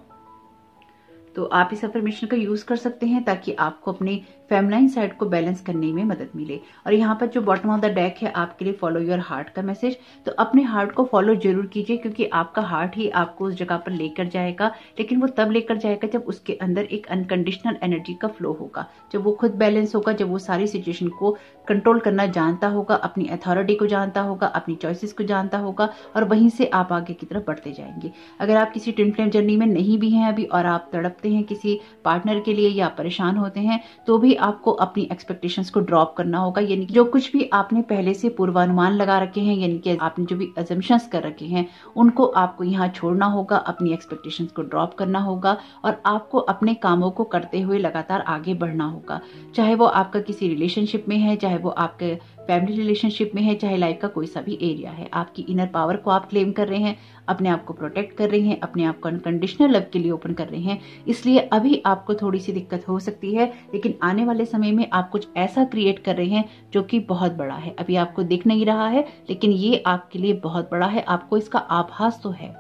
तो आप इस अफर्मेशन का यूज कर सकते हैं ताकि आपको अपनी फेमिनाइन साइड को बैलेंस करने में मदद मिले। और यहाँ पर जो बॉटम ऑफ द डेक है आपके लिए फॉलो योर हार्ट का मैसेज। तो अपने हार्ट को फॉलो जरूर कीजिए, क्योंकि आपका हार्ट ही आपको उस जगह पर लेकर जाएगा, लेकिन वो तब लेकर जाएगा जब उसके अंदर एक अनकंडीशनल एनर्जी का फ्लो होगा, जब वो खुद बैलेंस होगा, जब वो सारी सिचुएशन को कंट्रोल करना जानता होगा, अपनी अथॉरिटी को जानता होगा, अपनी चॉइसेस को जानता होगा और वहीं से आप आगे की तरफ बढ़ते जाएंगे। अगर आप किसी ट्विन फ्लेम जर्नी में नहीं भी हैं अभी और आप तड़पते हैं किसी पार्टनर के लिए या परेशान होते हैं, तो भी आपको अपनी एक्सपेक्टेशंस को ड्रॉप करना होगा। यानी जो कुछ भी आपने पहले से पूर्वानुमान लगा रखे हैं, यानी कि आपने जो भी अजम्पशंस कर रखे हैं, उनको आपको यहाँ छोड़ना होगा, अपनी एक्सपेक्टेशंस को ड्रॉप करना होगा और आपको अपने कामों को करते हुए लगातार आगे बढ़ना होगा। चाहे वो आपका किसी रिलेशनशिप में है, चाहे वो आपके फैमिली रिलेशनशिप में है, चाहे लाइफ का कोई सा भी एरिया है, आपकी इनर पावर को आप क्लेम कर रहे हैं, अपने आप को प्रोटेक्ट कर रहे हैं, अपने आप को अनकंडीशनल लव के लिए ओपन कर रहे हैं। इसलिए अभी आपको थोड़ी सी दिक्कत हो सकती है, लेकिन आने वाले समय में आप कुछ ऐसा क्रिएट कर रहे हैं जो कि बहुत बड़ा है। अभी आपको दिख नहीं रहा है, लेकिन ये आपके लिए बहुत बड़ा है। आपको इसका आभास तो है,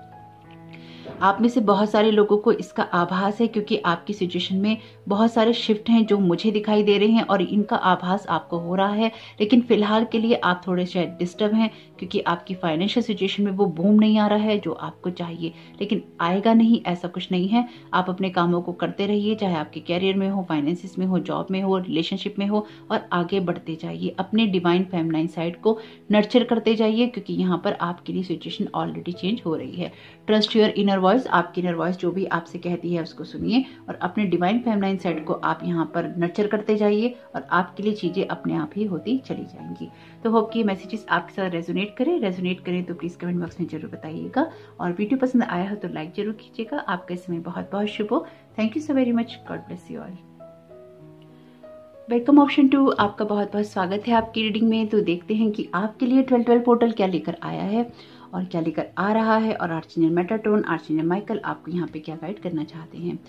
आप में से बहुत सारे लोगों को इसका आभास है, क्योंकि आपकी सिचुएशन में बहुत सारे शिफ्ट हैं जो मुझे दिखाई दे रहे हैं और इनका आभास आपको हो रहा है। लेकिन फिलहाल के लिए आप थोड़े शायद डिस्टर्ब हैं, क्योंकि आपकी फाइनेंशियल सिचुएशन में वो बूम नहीं आ रहा है जो आपको चाहिए। लेकिन आएगा नहीं ऐसा कुछ नहीं है। आप अपने कामों को करते रहिए, चाहे आपके कैरियर में हो, फाइनेंसिस में हो, जॉब में हो, रिलेशनशिप में हो, और आगे बढ़ते जाइए। अपने डिवाइन फेमिनाइन साइड को नर्चर करते जाइए, क्योंकि यहाँ पर आपके लिए सिचुएशन ऑलरेडी चेंज हो रही है। ट्रस्ट योर इनर वॉइस, आपकी इनर वॉइस जो भी आपसे कहती है उसको सुनिए और अपने डिवाइन फेमिनाइन साइड को आप यहाँ पर नर्चर करते जाइए और आपके लिए चीजें अपने आप ही होती चली जाएंगी। तो होप कि मैसेजेस आपके साथ रेजोनेट करें तो प्लीज कमेंट बॉक्स में जरूर बताइएगा, और वीडियो पसंद आया हो तो लाइक जरूर कीजिएगा। आपका समय बहुत बहुत शुभ हो। Thank you so very much. God bless you all. Welcome option 2, आपका बहुत बहुत स्वागत है आपकी रीडिंग में। तो देखते हैं कि आपके लिए 12-12 पोर्टल क्या लेकर आया है और क्या लेकर आ रहा है, और आर्चएंजल मेटाट्रॉन, आर्चएंजल माइकल आपको यहाँ पे क्या गाइड करना चाहते हैं।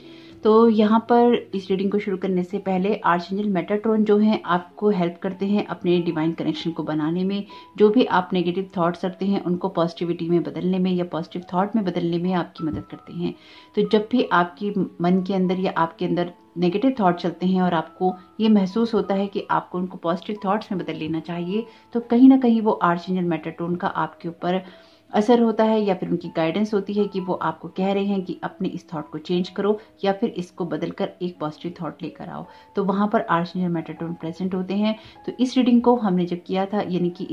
तो यहाँ पर इस रीडिंग को शुरू करने से पहले आर्चएंजल मेटाट्रॉन जो है आपको हेल्प करते हैं अपने डिवाइन कनेक्शन को बनाने में। जो भी आप नेगेटिव थॉट्स रखते हैं उनको पॉजिटिविटी में बदलने में या पॉजिटिव थॉट में बदलने में आपकी मदद करते हैं। तो जब भी आपकी मन के अंदर या आपके अंदर नेगेटिव थॉट चलते हैं और आपको ये महसूस होता है कि आपको उनको पॉजिटिव थॉट्स में बदल लेना चाहिए, तो कहीं ना कहीं वो आर्चएंजल मेटाट्रॉन का आपके ऊपर असर होता है या फिर उनकी गाइडेंस होती है कि वो आपको कह रहे हैं कि अपने इस थॉट को चेंज करो या फिर इसको बदलकर एक पॉजिटिव थॉट लेकर आओ। तो वहां पर आर्चएंजल मेटाट्रॉन प्रेजेंट होते हैं। तो इस रीडिंग को हमने जब किया था, यानी कि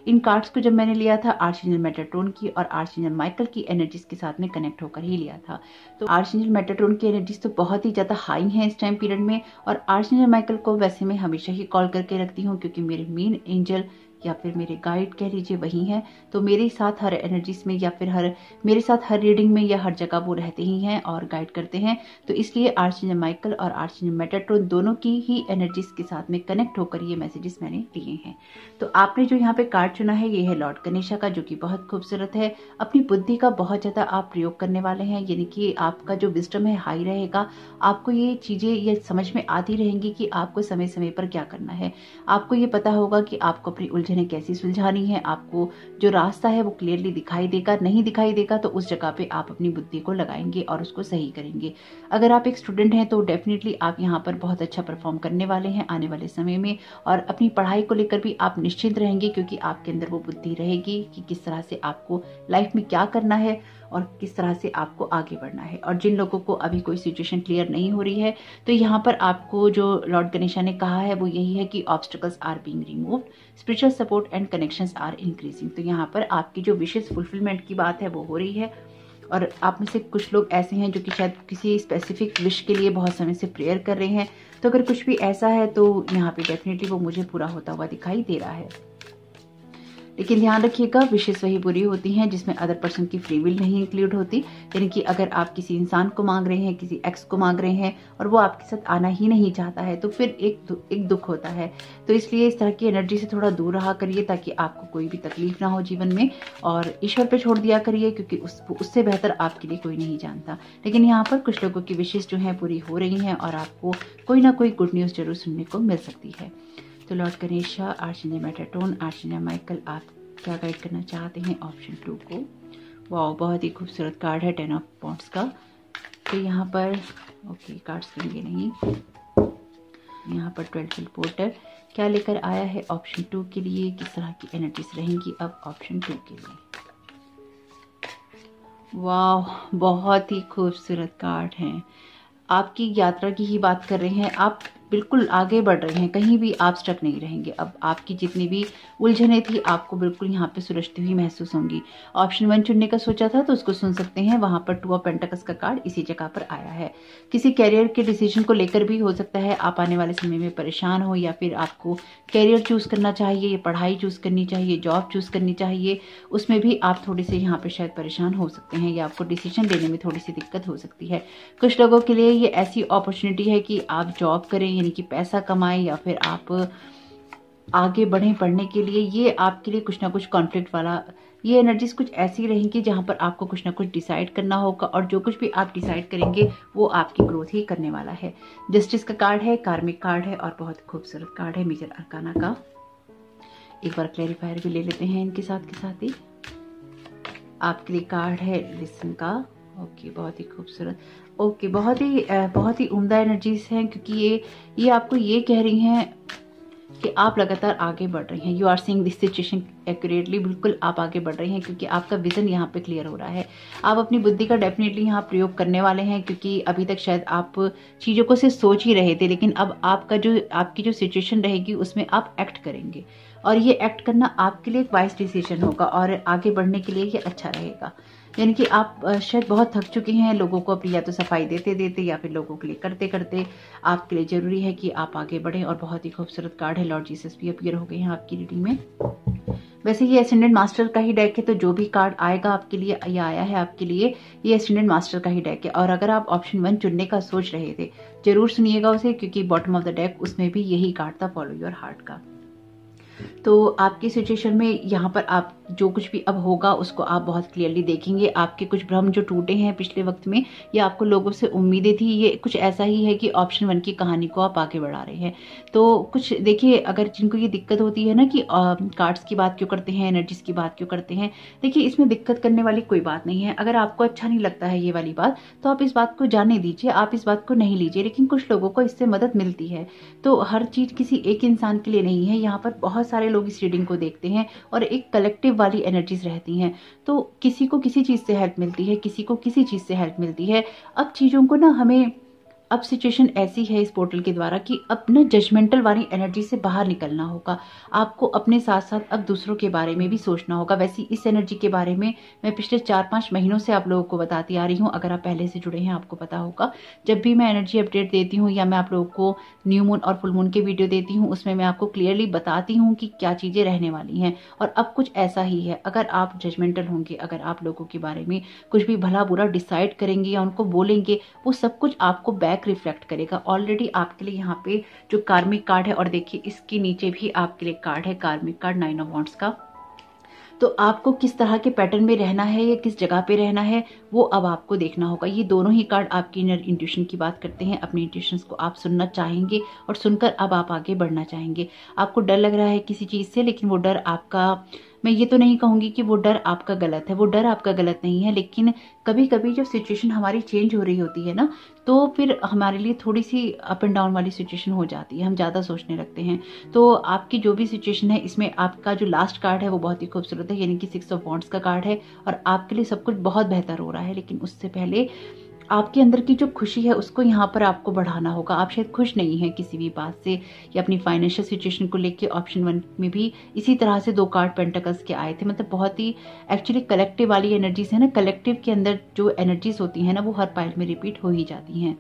इन कार्ड्स को जब मैंने लिया था, आर्चएंजल मेटाट्रॉन की और आर्चएंजल माइकल की एनर्जीज के साथ में कनेक्ट होकर ही लिया था। तो आर्चएंजल मेटाट्रॉन की एनर्जीज तो बहुत ही ज्यादा हाई है इस टाइम पीरियड में, और आर्चएंजल माइकल को वैसे मैं हमेशा ही कॉल करके रखती हूँ क्योंकि मेरे मेन एंजल या फिर मेरे गाइड कह लीजिए वही हैं। तो मेरे साथ हर एनर्जीज में या फिर मेरे साथ हर रीडिंग में या हर जगह वो रहते ही हैं और गाइड करते हैं। तो इसलिए आर्चएंजल माइकल और आर्चएंजल मेटाट्रॉन दोनों की ही एनर्जीज के साथ में कनेक्ट होकर ये मैसेजेस मैंने लिए हैं। तो आपने जो यहाँ पे कार्ड चुना है ये है लॉर्ड गणेशा का, जो कि बहुत खूबसूरत है। अपनी बुद्धि का बहुत ज्यादा आप प्रयोग करने वाले हैं, यानी कि आपका जो विजडम है हाई रहेगा। आपको ये चीजें ये समझ में आती रहेंगी कि आपको समय समय पर क्या करना है। आपको ये पता होगा कि आपको अपनी उलझनें कैसी सुलझानी है। आपको जो रास्ता है वो क्लियरली दिखाई देगा। नहीं दिखाई देगा तो उस जगह पे आप अपनी बुद्धि को लगाएंगे और उसको सही करेंगे। अगर आप एक स्टूडेंट हैं तो डेफिनेटली आप यहाँ पर बहुत अच्छा परफॉर्म करने वाले हैं आने वाले समय में, और अपनी पढ़ाई को लेकर भी आप निश्चिंत रहेंगे क्योंकि आपके अंदर वो बुद्धि रहेगी कि किस तरह से आपको लाइफ में क्या करना है और किस तरह से आपको आगे बढ़ना है। और जिन लोगों को अभी कोई सिचुएशन क्लियर नहीं हो रही है, तो यहाँ पर आपको जो लॉर्ड गणेशा ने कहा है वो यही है कि obstacles are being removed, spiritual support and connections are increasing. तो यहाँ पर आपकी जो विशेष फुलफिलमेंट की बात है वो हो रही है, और आप में से कुछ लोग ऐसे हैं जो कि शायद किसी स्पेसिफिक विश के लिए बहुत समय से प्रेयर कर रहे हैं। तो अगर कुछ भी ऐसा है तो यहाँ पे डेफिनेटली वो मुझे पूरा होता हुआ दिखाई दे रहा है। लेकिन ध्यान रखिएगा, विशेष वही बुरी होती हैं जिसमें अदर पर्सन की फ्री विल नहीं इंक्लूड होती। यानी कि अगर आप किसी इंसान को मांग रहे हैं, किसी एक्स को मांग रहे हैं और वो आपके साथ आना ही नहीं चाहता है, तो फिर एक दुख होता है। तो इसलिए इस तरह की एनर्जी से थोड़ा दूर रहा करिए ताकि आपको कोई भी तकलीफ ना हो जीवन में, और ईश्वर पे छोड़ दिया करिए क्योंकि उससे बेहतर आपके लिए कोई नहीं जानता। लेकिन यहाँ पर कुछ लोगों की विशेष जो है पूरी हो रही हैं और आपको कोई ना कोई गुड न्यूज जरूर सुनने को मिल सकती है। तो लॉर्ड गणेशा, आर्चएंजल मेटाट्रॉन, आर्चएंजल माइकल, आप क्या गाइड करना चाहते हैं ऑप्शन 2 को। वाह, बहुत ही खूबसूरत कार्ड है 10 ऑफ वॉन्ड्स का। तो यहाँ पर ओके, कार्ड्स लेंगे नहीं। यहाँ पर 12 पोर्टल क्या लेकर आया है ऑप्शन 2 के लिए, किस तरह की एनर्जीज रहेंगी अब ऑप्शन 2 के लिए। वाह, बहुत ही खूबसूरत कार्ड है। आपकी यात्रा की ही बात कर रहे हैं। आप बिल्कुल आगे बढ़ रहे हैं, कहीं भी आप स्टक नहीं रहेंगे। अब आपकी जितनी भी उलझने थी आपको बिल्कुल यहाँ पे सुलझती हुई महसूस होंगी। ऑप्शन 1 चुनने का सोचा था तो उसको सुन सकते हैं, वहां पर 2 ऑफ पेंटिकल्स का कार्ड इसी जगह पर आया है। किसी कैरियर के डिसीजन को लेकर भी हो सकता है आप आने वाले समय में परेशान हो, या फिर आपको कैरियर चूज करना चाहिए, पढ़ाई चूज करनी चाहिए, जॉब चूज करनी चाहिए, उसमें भी आप थोड़े से यहाँ पे शायद परेशान हो सकते हैं या आपको डिसीजन लेने में थोड़ी सी दिक्कत हो सकती है। कुछ लोगों के लिए ये ऐसी अपॉर्चुनिटी है कि आप जॉब करें, यानी कि पैसा कमाएं, या फिर आप आगे बढ़ें पढ़ने के लिए। ये आपके लिए कुछ ना कुछ कॉन्फ्लिक्ट वाला, ये एनर्जीज कुछ ऐसी रहेंगी जहां पर आपको कुछ ना कुछ डिसाइड करना होगा, और जो कुछ भी आप डिसाइड करेंगे वो आपकी ग्रोथ ही करने वाला है। जस्टिस का कार्ड है, कार्मिक कार्ड है और बहुत खूबसूरत कार्ड है मेजर अरकाना का। एक बार क्लैरिफायर भी ले लेते हैं इनके साथ के साथ ही। आपके लिए कार्ड है लिसन का। ओके, बहुत ही खूबसूरत। ओके, बहुत ही उम्दा एनर्जीज हैं, क्योंकि ये आपको ये कह रही हैं कि आप लगातार आगे बढ़ रहे हैं। You are seeing this situation accurately, बिल्कुल आप आगे बढ़ रहे हैं क्योंकि आपका विजन यहाँ पे क्लियर हो रहा है। आप अपनी बुद्धि का डेफिनेटली यहाँ प्रयोग करने वाले हैं, क्योंकि अभी तक शायद आप चीज़ों को सिर्फ सोच ही रहे थे, लेकिन अब आपकी जो सिचुएशन रहेगी उसमें आप एक्ट करेंगे, और ये एक्ट करना आपके लिए एक वाइज डिसीजन होगा और आगे बढ़ने के लिए ये अच्छा रहेगा। यानी कि आप शायद बहुत थक चुके हैं लोगों को अपनी या तो सफाई देते देते या फिर लोगों के लिए करते करते। आपके लिए जरूरी है कि आप आगे बढ़ें, और बहुत ही खूबसूरत कार्ड है, लॉर्ड जीसस भी अपीयर हो गए हैं आपकी रीडिंग में। वैसे ये एसेंडेंट मास्टर का ही डेक है, तो जो भी कार्ड आएगा आपके लिए या आया है आपके लिए, ये एसेंडेंट मास्टर का ही डेक है। और अगर आप ऑप्शन 1 चुनने का सोच रहे थे, जरूर सुनिएगा उसे, क्योंकि बॉटम ऑफ द डेक उसमें भी यही कार्ड था, फॉलो योर हार्ट का। तो आपकी सिचुएशन में यहाँ पर आप जो कुछ भी अब होगा उसको आप बहुत क्लियरली देखेंगे। आपके कुछ भ्रम जो टूटे हैं पिछले वक्त में, या आपको लोगों से उम्मीदें थी, ये कुछ ऐसा ही है कि ऑप्शन 1 की कहानी को आप आगे बढ़ा रहे हैं। तो कुछ देखिए, अगर जिनको ये दिक्कत होती है ना कि कार्ड्स की बात क्यों करते हैं, एनर्जीज की बात क्यों करते हैं, देखिए इसमें दिक्कत करने वाली कोई बात नहीं है। अगर आपको अच्छा नहीं लगता है ये वाली बात, तो आप इस बात को जाने दीजिए, आप इस बात को नहीं लीजिए। लेकिन कुछ लोगों को इससे मदद मिलती है, तो हर चीज किसी एक इंसान के लिए नहीं है। यहाँ पर बहुत सारे लोग इस रीडिंग को देखते हैं और एक कलेक्टिव वाली एनर्जीज रहती हैं, तो किसी को किसी चीज से हेल्प मिलती है, किसी को किसी चीज से हेल्प मिलती है। अब चीजों को ना हमें, अब सिचुएशन ऐसी है इस पोर्टल के द्वारा कि अपना जजमेंटल वाली एनर्जी से बाहर निकलना होगा। आपको अपने साथ साथ अब दूसरों के बारे में भी सोचना होगा। वैसे इस एनर्जी के बारे में मैं पिछले 4-5 महीनों से आप लोगों को बताती आ रही हूँ। अगर आप पहले से जुड़े हैं आपको पता होगा, जब भी मैं एनर्जी अपडेट देती हूँ या मैं आप लोगों को न्यू मून और फुल मून के वीडियो देती हूँ, उसमें मैं आपको क्लियरली बताती हूँ कि क्या चीजें रहने वाली हैं। और अब कुछ ऐसा ही है, अगर आप जजमेंटल होंगे, अगर आप लोगों के बारे में कुछ भी भला बुरा डिसाइड करेंगे या उनको बोलेंगे, वो सब कुछ आपको बैक रिफ्लेक्ट करेगा। ऑलरेडी आपके लिए यहाँ पे जो कार्मिक कार्ड है, और देखिए इसके नीचे भी आपके लिए कार्ड है, कार्मिक कार्ड 9 ऑफ वांड्स का। तो आपको किस तरह के पैटर्न में रहना है या किस जगह पे रहना है, वो अब आपको देखना होगा। ये दोनों ही कार्ड आपकी इनर इंट्यूशन की बात करते हैं। अपनी इंट्यूशंस को आप सुनना चाहेंगे और सुनकर अब आप आगे बढ़ना चाहेंगे। आपको डर लग रहा है किसी चीज से, लेकिन वो डर आपका, मैं ये तो नहीं कहूंगी कि वो डर आपका गलत है, वो डर आपका गलत नहीं है। लेकिन कभी कभी जब सिचुएशन हमारी चेंज हो रही होती है ना, तो फिर हमारे लिए थोड़ी सी अप एंड डाउन वाली सिचुएशन हो जाती है, हम ज्यादा सोचने लगते हैं। तो आपकी जो भी सिचुएशन है, इसमें आपका जो लास्ट कार्ड है वो बहुत ही खूबसूरत है, यानी कि 6 ऑफ वांड्स का कार्ड है, और आपके लिए सब कुछ बहुत बेहतर हो रहा है। लेकिन उससे पहले आपके अंदर की जो खुशी है उसको यहाँ पर आपको बढ़ाना होगा। आप शायद खुश नहीं है किसी भी बात से, या अपनी फाइनेंशियल सिचुएशन को लेके। ऑप्शन 1 में भी इसी तरह से 2 कार्ड पेंटिकल्स के आए थे। मतलब बहुत ही एक्चुअली कलेक्टिव वाली एनर्जीज है ना, कलेक्टिव के अंदर जो एनर्जीज होती है ना, वो हर पाइल में रिपीट हो ही जाती हैं।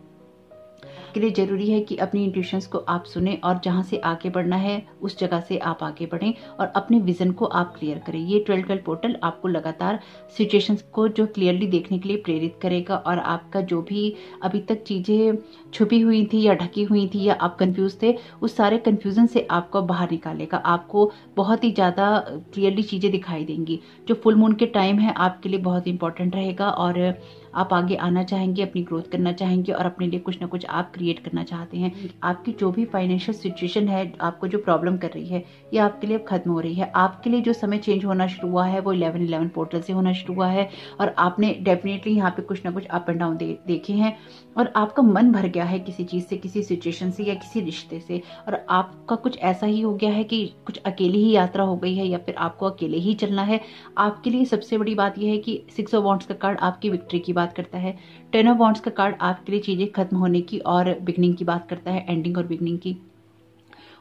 के लिए जरूरी है कि अपनी इंट्यूशंस को आप सुने, और जहां से आगे बढ़ना है उस जगह से आप आगे बढ़ें और अपने विजन को आप क्लियर करें। ये 12-12 पोर्टल आपको लगातार सिचुएशंस को जो क्लियरली देखने के लिए प्रेरित करेगा, और आपका जो भी अभी तक चीजें छुपी हुई थी या ढकी हुई थी या आप कंफ्यूज थे, उस सारे कंफ्यूजन से आपको बाहर निकालेगा। आपको बहुत ही ज्यादा क्लियरली चीजें दिखाई देंगी। जो फुल मून के टाइम है आपके लिए बहुत इंपॉर्टेंट रहेगा, और आप आगे आना चाहेंगे, अपनी ग्रोथ करना चाहेंगे, और अपने लिए कुछ ना कुछ आप क्रिएट करना चाहते हैं। आपकी जो भी फाइनेंशियल सिचुएशन है, आपको जो प्रॉब्लम कर रही है, ये आपके लिए अब खत्म हो रही है। आपके लिए जो समय चेंज होना शुरू हुआ है वो 11-11 पोर्टल से होना शुरू हुआ है, और आपने डेफिनेटली यहाँ पे कुछ ना कुछ अप एंड डाउन देखे हैं, और आपका मन भर गया है किसी चीज से, किसी सिचुएशन से या किसी रिश्ते से, और आपका कुछ ऐसा ही हो गया है कि कुछ अकेली ही यात्रा हो गई है, या फिर आपको अकेले ही चलना है। आपके लिए सबसे बड़ी बात यह है कि 6 ऑफ वांड्स का कार्ड आपकी विक्ट्री की बात करता है, 10 ऑफ वांड्स का कार्ड आपके लिए चीजें खत्म होने की और बिगनिंग की बात करता है, एंडिंग और बिगनिंग की,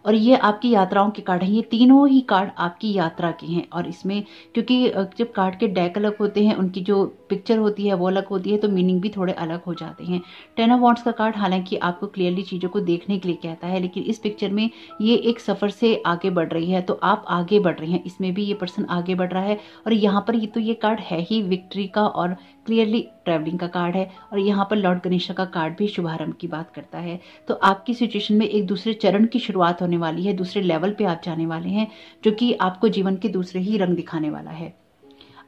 और ये आपकी यात्राओं के कार्ड हैं। ये तीनों ही कार्ड आपकी यात्रा के हैं, और इसमें क्योंकि जब कार्ड के डेक अलग होते हैं, उनकी जो पिक्चर होती है वो अलग होती है, तो मीनिंग भी थोड़े अलग हो जाते हैं। 10 ऑफ वांड्स का कार्ड हालांकि आपको क्लियरली चीजों को देखने के लिए कहता है, लेकिन इस पिक्चर में ये एक सफर से आगे बढ़ रही है, तो आप आगे बढ़ रहे हैं। इसमें भी ये पर्सन आगे बढ़ रहा है, और यहाँ पर ये कार्ड है ही विक्ट्री का और क्लियरली ट्रैवलिंग का कार्ड है, और यहाँ पर लॉर्ड गणेश का कार्ड भी शुभारंभ की बात करता है। तो आपकी सिचुएशन में एक दूसरे चरण की शुरुआत होने वाली है, दूसरे लेवल पे आप जाने वाले हैं, जो कि आपको जीवन के दूसरे ही रंग दिखाने वाला है।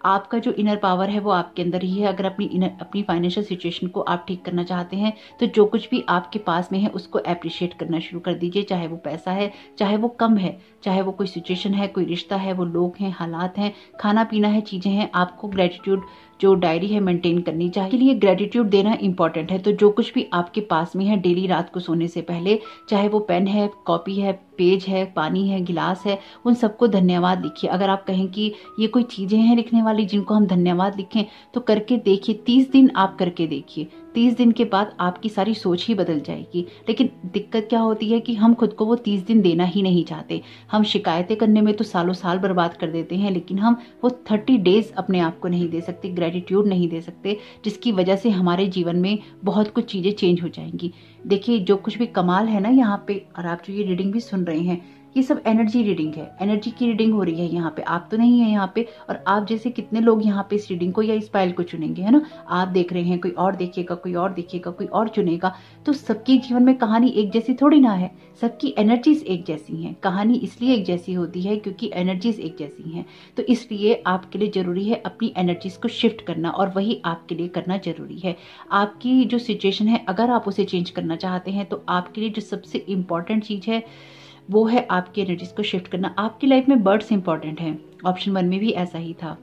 आपका जो इनर पावर है वो आपके अंदर ही है। अगर अपनी फाइनेंशियल सिचुएशन को आप ठीक करना चाहते हैं, तो जो कुछ भी आपके पास में है उसको एप्रिशिएट करना शुरू कर दीजिए। चाहे वो पैसा है, चाहे वो कम है, चाहे वो कोई सिचुएशन है, कोई रिश्ता है, वो लोग हैं, हालात हैं, खाना पीना है, चीजें हैं, आपको ग्रेटिट्यूड जो डायरी है मेंटेन करनी चाहिए। लिए ग्रेटिट्यूड देना इंपॉर्टेंट है। तो जो कुछ भी आपके पास में है डेली रात को सोने से पहले, चाहे वो पेन है, कॉपी है, पेज है, पानी है, गिलास है, उन सबको धन्यवाद लिखिए। अगर आप कहें कि ये कोई चीजें हैं लिखने वाली जिनको हम धन्यवाद लिखें, तो करके देखिए। 30 दिन आप करके देखिए। 30 दिन के बाद आपकी सारी सोच ही बदल जाएगी। लेकिन दिक्कत क्या होती है कि हम खुद को वो 30 दिन देना ही नहीं चाहते। हम शिकायतें करने में तो सालों साल बर्बाद कर देते हैं, लेकिन हम वो 30 डेज अपने आप को नहीं दे सकते, ग्रेटिट्यूड नहीं दे सकते, जिसकी वजह से हमारे जीवन में बहुत कुछ चीजें चेंज हो जाएंगी। देखिए, जो कुछ भी कमाल है ना यहाँ पे, और आप जो ये रीडिंग भी सुन रहे हैं, ये सब एनर्जी रीडिंग है। एनर्जी की रीडिंग हो रही है यहाँ पे। आप तो नहीं है यहाँ पे, और आप जैसे कितने लोग यहाँ पे इस रीडिंग को या इस फाइल को चुनेंगे, है ना। आप देख रहे हैं, कोई और देखेगा, कोई और देखेगा, कोई और चुनेगा। तो सबके जीवन में कहानी एक जैसी थोड़ी ना है। सबकी एनर्जीज एक जैसी हैं। कहानी इसलिए एक जैसी होती है क्योंकि एनर्जीज एक जैसी हैं। तो इसलिए आपके लिए जरूरी है अपनी एनर्जीज को शिफ्ट करना, और वही आपके लिए करना जरूरी है। आपकी जो सिचुएशन है, अगर आप उसे चेंज करना चाहते हैं, तो आपके लिए जो सबसे इंपॉर्टेंट चीज है वो है आपकी एनर्जीज को शिफ्ट करना। आपकी लाइफ में बर्ड्स इंपॉर्टेंट हैं। ऑप्शन 1 में भी ऐसा ही था,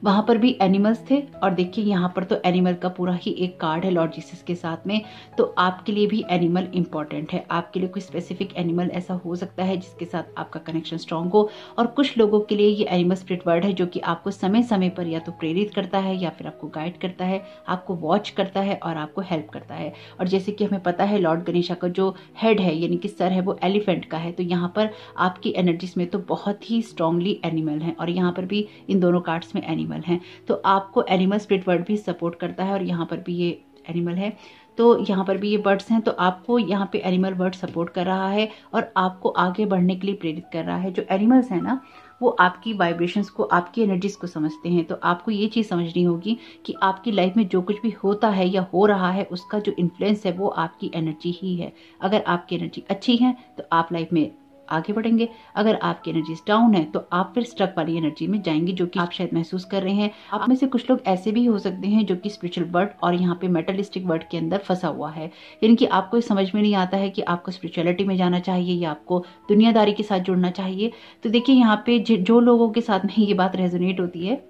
वहां पर भी एनिमल्स थे। और देखिए यहाँ पर तो एनिमल का पूरा ही एक कार्ड है लॉर्ड जीसस के साथ में। तो आपके लिए भी एनिमल इंपॉर्टेंट है। आपके लिए कोई स्पेसिफिक एनिमल ऐसा हो सकता है जिसके साथ आपका कनेक्शन स्ट्रांग हो। और कुछ लोगों के लिए ये एनिमल स्पिरिट वर्ड है, जो कि आपको समय समय पर या तो प्रेरित करता है, या फिर आपको गाइड करता है, आपको वॉच करता है, और आपको हेल्प करता है। और जैसे कि हमें पता है, लॉर्ड गणेशा का जो हेड है, यानी कि सर है, वो एलिफेंट का है। तो यहाँ पर आपकी एनर्जीज में तो बहुत ही स्ट्रांगली एनिमल है, और यहाँ पर भी इन दोनों कार्ड्स में एनिमल हैं। तो आपको एनिमल स्पिरिट वर्ड भी सपोर्ट करता है, और यहाँ पर भी ये एनिमल है, तो यहाँ पर भी ये बर्ड्स हैं। तो आपको यहाँ पे एनिमल वर्ड सपोर्ट कर रहा है, और आपको आगे बढ़ने के लिए प्रेरित कर रहा है। जो एनिमल्स हैं ना, वो आपकी वाइब्रेशंस को, आपकी एनर्जीज को समझते हैं। तो आपको ये चीज समझनी होगी कि आपकी लाइफ में जो कुछ भी होता है या हो रहा है, उसका जो इन्फ्लुएंस है वो आपकी एनर्जी ही है। अगर आपकी एनर्जी अच्छी है तो आप लाइफ में आगे बढ़ेंगे। अगर आपकी एनर्जीज डाउन है तो आप फिर स्ट्रक वाली एनर्जी में जाएंगे, जो कि आप शायद महसूस कर रहे हैं। आप में से कुछ लोग ऐसे भी हो सकते हैं जो कि स्पिरिचुअल वर्ड और यहाँ पे मेटलिस्टिक वर्ड के अंदर फंसा हुआ है, यानी कि आपको समझ में नहीं आता है कि आपको स्पिरिचुअलिटी में जाना चाहिए या आपको दुनियादारी के साथ जुड़ना चाहिए। तो देखिए, यहाँ पे जो लोगों के साथ में ये बात रेजोनेट होती है,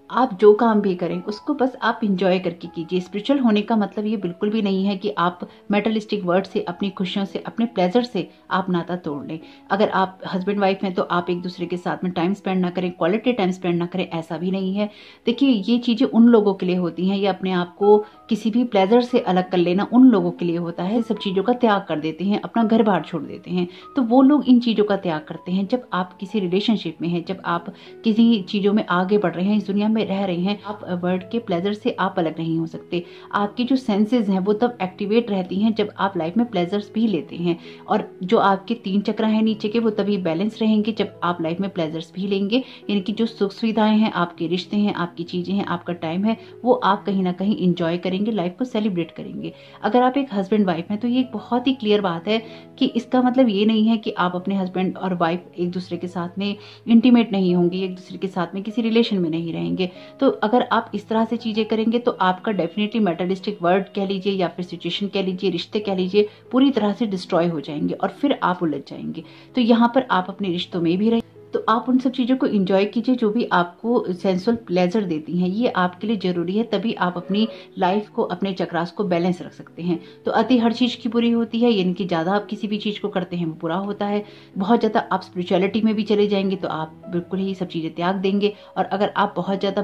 आप जो काम भी करें उसको बस आप इंजॉय करके कीजिए। स्पिरिचुअल होने का मतलब ये बिल्कुल भी नहीं है कि आप मेटलिस्टिक वर्ड से, अपनी खुशियों से, अपने प्लेजर से आप नाता तोड़ लें। अगर आप हस्बैंड वाइफ हैं तो आप एक दूसरे के साथ में टाइम स्पेंड ना करें, क्वालिटी टाइम स्पेंड ना करें, ऐसा भी नहीं है। देखिए, ये चीजें उन लोगों के लिए होती हैं, ये अपने आप को किसी भी प्लेजर से अलग कर लेना उन लोगों के लिए होता है। सब चीजों का त्याग कर देते हैं, अपना घर बाहर छोड़ देते हैं, तो वो लोग इन चीजों का त्याग करते हैं। जब आप किसी रिलेशनशिप में हैं, जब आप किसी चीजों में आगे बढ़ रहे हैं, इस दुनिया में रह रहे हैं, आप वर्ड के प्लेजर से आप अलग नहीं हो सकते। आपकी जो सेंसेस हैं वो तब एक्टिवेट रहती हैं जब आप लाइफ में प्लेजर्स भी लेते हैं, और जो आपके 3 चक्र हैं नीचे के, वो तभी बैलेंस रहेंगे जब आप लाइफ में प्लेजर्स भी लेंगे। यानी कि जो सुख सुविधाएं हैं, आपके रिश्ते हैं, आपकी चीजें हैं, आपका टाइम है, वो आप कहीं ना कहीं इंजॉय करेंगे, लाइफ को सेलिब्रेट करेंगे। अगर आप एक हस्बैंड वाइफ हैं तो ये एक बहुत ही क्लियर बात है कि इसका मतलब ये नहीं है कि आप अपने हस्बैंड और वाइफ एक दूसरे के साथ में इंटीमेट नहीं होंगे, एक दूसरे के साथ में किसी रिलेशन में नहीं रहेंगे। तो अगर आप इस तरह से चीजें करेंगे तो आपका डेफिनेटली मेटलिस्टिक वर्ड कह लीजिए या फिर सिचुएशन कह लीजिए, रिश्ते कह लीजिए, पूरी तरह से डिस्ट्रॉय हो जाएंगे और फिर आप उलझ जाएंगे। तो यहाँ पर आप अपने रिश्तों में भी रहिए, तो आप उन सब चीजों को एंजॉय कीजिए जो भी आपको सेंसुअल प्लेजर देती हैं। ये आपके लिए जरूरी है, तभी आप अपनी लाइफ को, अपने चक्रास को बैलेंस रख सकते हैं। तो अति हर चीज की बुरी होती है, यानी कि ज्यादा आप किसी भी चीज को करते हैं वो बुरा होता है। बहुत ज्यादा आप स्पिरिचुअलिटी में भी चले जाएंगे तो आप बिल्कुल ही सब चीजें त्याग देंगे, और अगर आप बहुत ज्यादा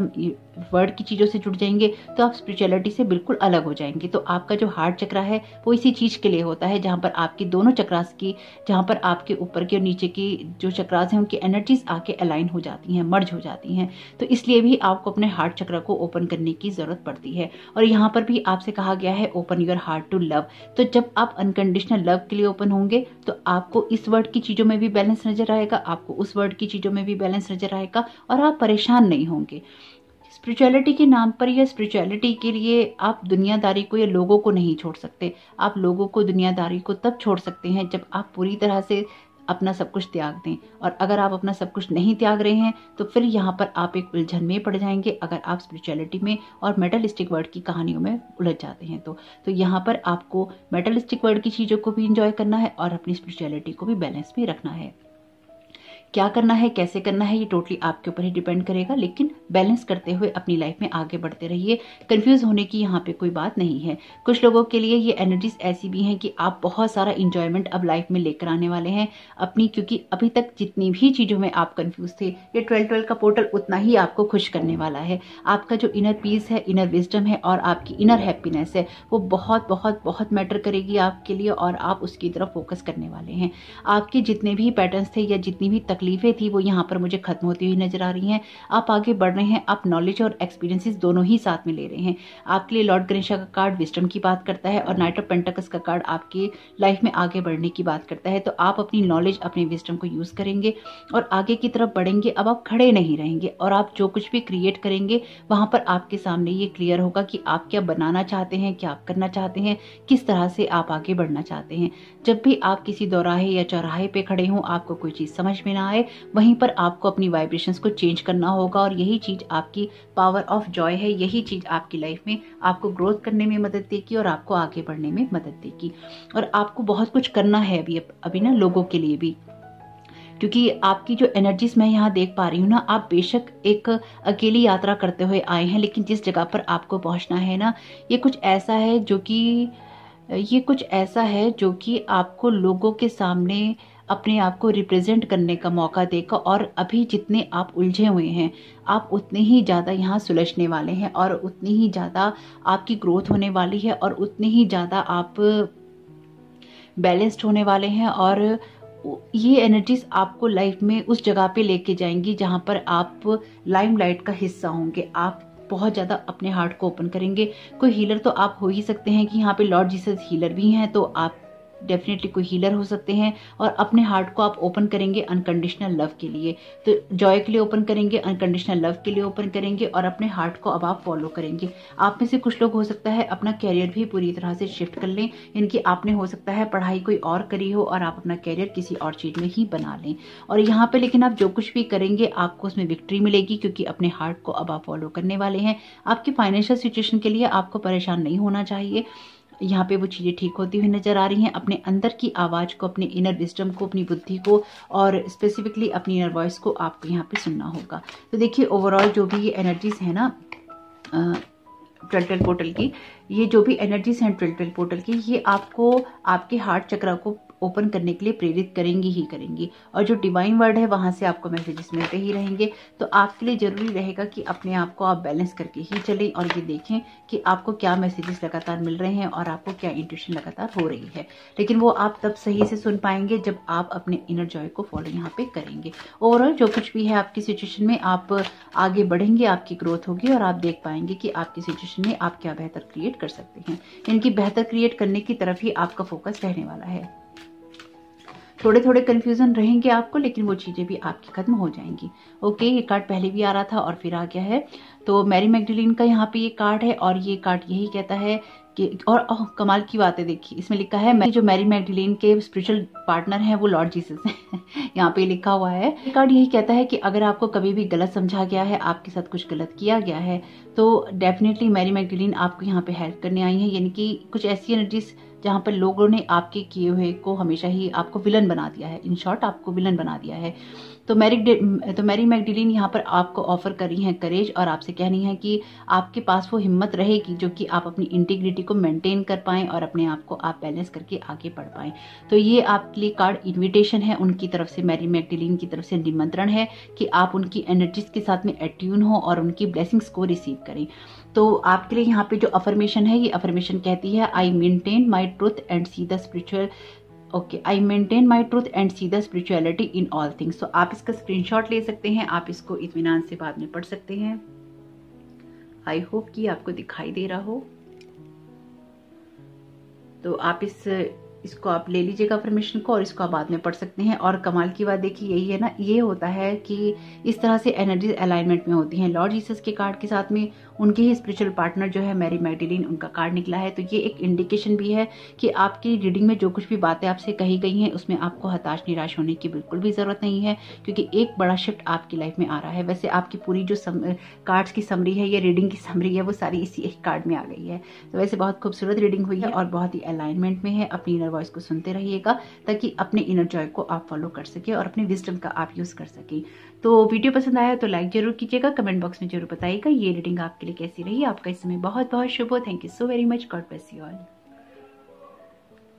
वर्ड की चीजों से जुड़ जाएंगे तो आप स्पिरिचुअलिटी से बिल्कुल अलग हो जाएंगे। तो आपका जो हार्ट चक्रा है वो इसी चीज के लिए होता है, जहां पर आपकी दोनों चक्रास की, जहां पर आपके ऊपर की और नीचे की जो चक्रास हैं उनकी एनर्जीज आके अलाइन हो जाती हैं, मर्ज हो जाती हैं। तो इसलिए भी आपको अपने हार्ट चक्र को ओपन करने की जरूरत पड़ती है। और यहाँ पर भी आपसे कहा गया है open your heart to love. तो जब आप अनकंडीशनल लव के लिए ओपन होंगे तो आपको इस वर्ड की चीजों में भी बैलेंस नजर आएगा, आपको उस वर्ड की चीजों में भी बैलेंस नजर आएगा, और आप परेशान नहीं होंगे। स्पिरिचुअलिटी के नाम पर या स्पिरिचुअलिटी के लिए आप दुनियादारी को या लोगों को नहीं छोड़ सकते। आप लोगों को, दुनियादारी को तब छोड़ सकते हैं जब आप पूरी तरह से अपना सब कुछ त्याग दें। और अगर आप अपना सब कुछ नहीं त्याग रहे हैं तो फिर यहाँ पर आप एक उलझन में पड़ जाएंगे, अगर आप स्पिरिचुअलिटी में और मेटलिस्टिक वर्ड की कहानियों में उलझ जाते हैं तो यहाँ पर आपको मेटलिस्टिक वर्ड की चीज़ों को भी इंजॉय करना है और अपनी स्पिरिचुअलिटी को भी बैलेंस भी रखना है। क्या करना है, कैसे करना है, ये टोटली आपके ऊपर ही डिपेंड करेगा, लेकिन बैलेंस करते हुए अपनी लाइफ में आगे बढ़ते रहिए। कंफ्यूज होने की यहाँ पे कोई बात नहीं है। कुछ लोगों के लिए ये एनर्जीज ऐसी भी हैं कि आप बहुत सारा इंजॉयमेंट अब लाइफ में लेकर आने वाले हैं अपनी, क्योंकि अभी तक जितनी भी चीजों में आप कंफ्यूज थे, ये 12-12 का पोर्टल उतना ही आपको खुश करने वाला है। आपका जो इनर पीस है, इनर विजडम है और आपकी इनर हैप्पीनेस है, वो बहुत बहुत बहुत मैटर करेगी आपके लिए और आप उसकी तरफ फोकस करने वाले हैं। आपके जितने भी पैटर्न्स थे या जितनी भी तकलीफें थी वो यहाँ पर मुझे खत्म होती हुई नजर आ रही हैं। आप आगे बढ़ रहे हैं, आप नॉलेज और एक्सपीरियंसेस दोनों ही साथ में ले रहे हैं। आपके लिए लॉर्ड गणेशा का कार्ड विजडम की बात करता है और नाइट ऑफ पेंटाकल्स का कार्ड आपकी लाइफ में आगे बढ़ने की बात करता है। तो आप अपनी नॉलेज, अपने विजडम को यूज करेंगे और आगे की तरफ बढ़ेंगे। अब आप खड़े नहीं रहेंगे और आप जो कुछ भी क्रिएट करेंगे वहां पर आपके सामने ये क्लियर होगा कि आप क्या बनाना चाहते हैं, क्या आप करना चाहते हैं, किस तरह से आप आगे बढ़ना चाहते हैं। जब भी आप किसी दौराहे या चौराहे पे खड़े हों, आपको कोई चीज समझ में ना आए, वहीं पर आपको अपनी वाइब्रेशंस को चेंज करना होगा और यही चीज आपकी पावर ऑफ जॉय है। यही चीज आपकी लाइफ में आपको ग्रोथ करने में मदद देगी और आपको आगे बढ़ने में मदद देगी। और आपको बहुत कुछ करना है अभी ना, लोगों के लिए भी, क्योंकि आपकी जो एनर्जीज मैं यहाँ देख पा रही हूँ ना, आप बेशक एक अकेली यात्रा करते हुए आए हैं, लेकिन जिस जगह पर आपको पहुंचना है ना, ये कुछ ऐसा है जो कि आपको लोगों के सामने अपने आप को रिप्रेजेंट करने का मौका देगा। और अभी जितने आप उलझे हुए हैं, आप उतने ही ज़्यादा यहाँ सुलझने वाले हैं और उतनी ही ज़्यादा आपकी ग्रोथ होने वाली है और उतने ही ज़्यादा आप बैलेंस्ड होने वाले हैं। और ये एनर्जीज आपको लाइफ में उस जगह पे लेके जाएंगी जहाँ पर आप लाइमलाइट का हिस्सा होंगे। आप बहुत ज़्यादा अपने हार्ट को ओपन करेंगे। कोई हीलर तो आप हो ही सकते हैं कि यहाँ पे लॉर्ड जीसस हीलर भी हैं, तो आप डेफिनेटली कोई हीलर हो सकते हैं और अपने हार्ट को आप ओपन करेंगे अनकंडीशनल लव के लिए। तो जॉय के लिए ओपन करेंगे, अनकंडीशनल लव के लिए ओपन करेंगे और अपने हार्ट को अब आप फॉलो करेंगे। आप में से कुछ लोग हो सकता है अपना कैरियर भी पूरी तरह से शिफ्ट कर लें, इनकी आपने हो सकता है पढ़ाई कोई और करी हो और आप अपना कैरियर किसी और चीज में ही बना लें। और यहाँ पे लेकिन आप जो कुछ भी करेंगे आपको उसमें विक्ट्री मिलेगी, क्योंकि अपने हार्ट को अब आप फॉलो करने वाले हैं। आपकी फाइनेंशियल सिचुएशन के लिए आपको परेशान नहीं होना चाहिए। यहाँ पे वो चीज़ें ठीक होती हुई नजर आ रही हैं। अपने अंदर की आवाज को, अपने इनर विजडम को, अपनी बुद्धि को और स्पेसिफिकली अपनी इनर वॉइस को आपको यहाँ पे सुनना होगा। तो देखिए ओवरऑल जो भी ये एनर्जीज है ना 12-12 पोर्टल की, ये जो भी एनर्जीज हैं 12-12 पोर्टल की, ये आपको आपके हार्ट चक्र को ओपन करने के लिए प्रेरित करेंगी ही करेंगी। और जो डिवाइन वर्ड है वहां से आपको मैसेजेस मिलते ही रहेंगे। तो आपके लिए जरूरी रहेगा कि अपने आप को आप बैलेंस करके ही चलें और ये देखें कि आपको क्या मैसेजेस लगातार मिल रहे हैं और आपको क्या इंट्यूशन लगातार हो रही है। लेकिन वो आप तब सही से सुन पाएंगे जब आप अपने इनर जॉय को फॉलो यहाँ पे करेंगे। ओवरऑल जो कुछ भी है आपकी सिचुएशन में, आप आगे बढ़ेंगे, आपकी ग्रोथ होगी और आप देख पाएंगे कि आपकी सिचुएशन में आप क्या बेहतर क्रिएट कर सकते हैं। इनकी बेहतर क्रिएट करने की तरफ ही आपका फोकस रहने वाला है। थोड़े थोड़े कंफ्यूजन रहेंगे आपको, लेकिन वो चीजें भी आपकी खत्म हो जाएंगी। ओके, ये कार्ड पहले भी आ रहा था और फिर आ गया है। तो मैरी मैग्डलीन का यहाँ पे ये कार्ड है और ये कार्ड यही कहता है कि, और कमाल की बात है, देखिए इसमें लिखा है जो मैरी मैग्डलीन के स्पिरिचुअल पार्टनर हैं वो लॉर्ड जीसस हैं। यहाँ पे लिखा हुआ है। ये कार्ड यही कहता है कि अगर आपको कभी भी गलत समझा गया है, आपके साथ कुछ गलत किया गया है, तो डेफिनेटली मैरी मैग्डलीन आपको यहाँ पे हेल्प करने आई है। यानी कि कुछ ऐसी एनर्जीज जहाँ पर लोगों ने आपके किए हुए को हमेशा ही आपको विलन बना दिया है, इन शॉर्ट आपको विलन बना दिया है। तो मैरी मैग्डलीन यहाँ पर आपको ऑफर कर रही है करेज और आपसे कहनी है कि आपके पास वो हिम्मत रहेगी जो कि आप अपनी इंटीग्रिटी को मेंटेन कर पाएं और अपने आप को आप बैलेंस करके आगे बढ़ पाएं। तो ये आपके लिए कार्ड इन्विटेशन है उनकी तरफ से, मैरी मैग्डलीन की तरफ से निमंत्रण है कि आप उनकी एनर्जीज के साथ में एट्यून हो और उनकी ब्लेसिंग्स को रिसीव करें। तो आपके लिए यहाँ पे जो अफर्मेशन है, ये अफर्मेशन कहती है I maintain my truth and see the spiritual I maintain my truth and see the spirituality in all things. तो आप इसका स्क्रीनशॉट ले सकते हैं, आप इसको इत्मीनान से बाद में पढ़ सकते हैं। आई होप कि आपको दिखाई दे रहा हो। तो आप इसको आप ले लीजिएगा अफर्मेशन को और इसको आप बाद में पढ़ सकते हैं। और कमाल की बात देखिए यही है ना, ये होता है कि इस तरह से एनर्जीज अलाइनमेंट में होती हैं लॉर्ड जीसस के कार्ड के साथ में उनके ही स्पिरिचुअल पार्टनर जो है मैरी मैगडलीन, उनका कार्ड निकला है। तो ये एक इंडिकेशन भी है कि आपकी रीडिंग में जो कुछ भी बातें आपसे कही गई हैं उसमें आपको हताश निराश होने की बिल्कुल भी जरूरत नहीं है, क्योंकि एक बड़ा शिफ्ट आपकी लाइफ में आ रहा है। वैसे आपकी पूरी जो कार्ड्स की समरी है, ये रीडिंग की समरी है, वो सारी इसी एक कार्ड में आ गई है। तो वैसे बहुत खूबसूरत रीडिंग हुई है और बहुत ही अलाइनमेंट में है। अपनी इनर वॉइस को सुनते रहिएगा ताकि अपने इनर जॉय को आप फॉलो कर सके और अपने विजडम का आप यूज कर सके। तो वीडियो पसंद आया तो लाइक जरूर कीजिएगा, कमेंट बॉक्स में जरूर बताइएगा ये रीडिंग आपके लिए कैसी रही। आपका इस समय बहुत बहुत शुभ हो। Thank you so very much. God bless you all.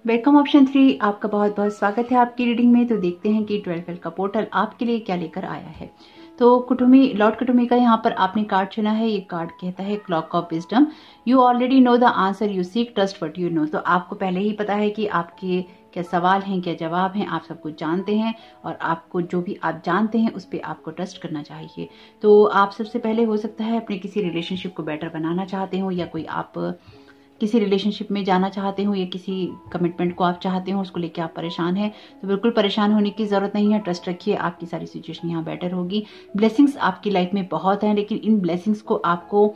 Welcome option 3, आपका बहुत बहुत स्वागत है आपकी रीडिंग में। तो देखते हैं कि 12 का पोर्टल आपके लिए क्या लेकर आया है। तो कुटुमी, लॉर्ड कुटुमी का यहाँ पर आपने कार्ड चुना है। ये कार्ड कहता है clock of wisdom. You already know the answer you seek, trust what you know. तो आपको पहले ही पता है कि आपके क्या सवाल हैं, क्या जवाब हैं, आप सब कुछ जानते हैं और आपको जो भी आप जानते हैं उस पर आपको ट्रस्ट करना चाहिए। तो आप सबसे पहले हो सकता है अपने किसी रिलेशनशिप को बेटर बनाना चाहते हो, या कोई आप किसी रिलेशनशिप में जाना चाहते हो, या किसी कमिटमेंट को आप चाहते हो, उसको लेके आप परेशान हैं। तो बिल्कुल परेशान होने की जरूरत नहीं है, ट्रस्ट रखिए, आपकी सारी सिचुएशन यहाँ बेटर होगी। ब्लेसिंग्स आपकी लाइफ में बहुत हैं, लेकिन इन ब्लेसिंग्स को आपको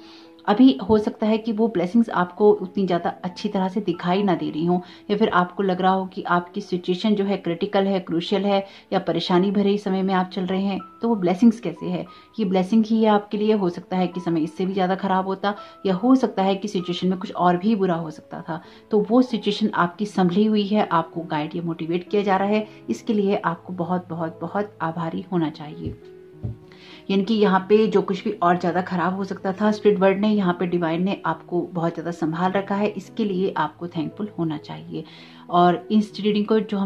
अभी हो सकता है कि वो ब्लेसिंग्स आपको उतनी ज़्यादा अच्छी तरह से दिखाई ना दे रही हो, या फिर आपको लग रहा हो कि आपकी सिचुएशन जो है क्रिटिकल है, क्रूशियल है, या परेशानी भरे समय में आप चल रहे हैं। तो वो ब्लेसिंग्स कैसे है, ये ब्लेसिंग ही है आपके लिए। हो सकता है कि समय इससे भी ज़्यादा खराब होता, या हो सकता है कि सिचुएशन में कुछ और भी बुरा हो सकता था। तो वो सिचुएशन आपकी संभली हुई है, आपको गाइड या मोटिवेट किया जा रहा है। इसके लिए आपको बहुत बहुत बहुत आभारी होना चाहिए। यानी कि यहाँ पे जो कुछ भी और ज्यादा खराब हो सकता था, स्पिरिट वर्ल्ड ने, यहाँ पे डिवाइन ने आपको बहुत ज्यादा संभाल रखा है। इसके लिए आपको थैंकफुल होना चाहिए। और इस रीडिंग को जो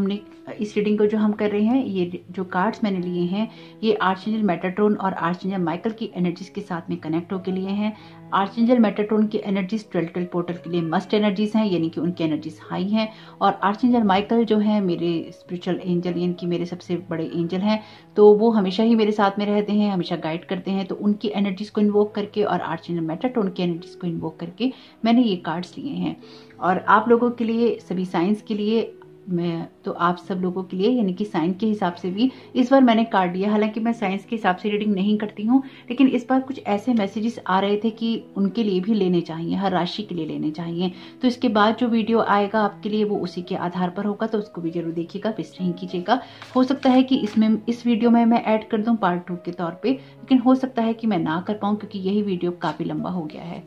हम कर रहे हैं, ये जो कार्ड्स मैंने लिए हैं, ये आर्चएंजल मेटाट्रॉन और आर्चएंजल माइकल की एनर्जीज के साथ में कनेक्ट होकर लिए हैं। आर्चएंजल मेटाट्रॉन की एनर्जीज 12 पोर्टल के लिए मस्ट एनर्जीज हैं, यानी कि उनकी एनर्जीज हाई हैं। और आर्चएंजल माइकल जो है मेरे स्पिरिचुअल एंजल, यानी कि मेरे सबसे बड़े एंजल हैं। तो वो हमेशा ही मेरे साथ में रहते हैं, हमेशा गाइड करते हैं। तो उनकी एनर्जीज को इन्वोक करके और आर्चएंजल मेटाट्रॉन की एनर्जीज को इन्वोक करके मैंने ये कार्ड्स लिए हैं। और आप लोगों के लिए, सभी साइंस के लिए, मैं तो आप सब लोगों के लिए, यानी कि साइंस के हिसाब से भी इस बार मैंने कार्ड लिया। हालांकि मैं साइंस के हिसाब से रीडिंग नहीं करती हूँ, लेकिन इस बार कुछ ऐसे मैसेजेस आ रहे थे कि उनके लिए भी लेने चाहिए, हर राशि के लिए लेने चाहिए। तो इसके बाद जो वीडियो आएगा आपके लिए वो उसी के आधार पर होगा, तो उसको भी जरूर देखिएगा, मिस नहीं कीजिएगा। हो सकता है कि इस वीडियो में मैं ऐड कर दूं पार्ट 2 के तौर पे, लेकिन हो सकता है कि मैं ना कर पाऊं, क्योंकि यही वीडियो काफी लंबा हो गया है।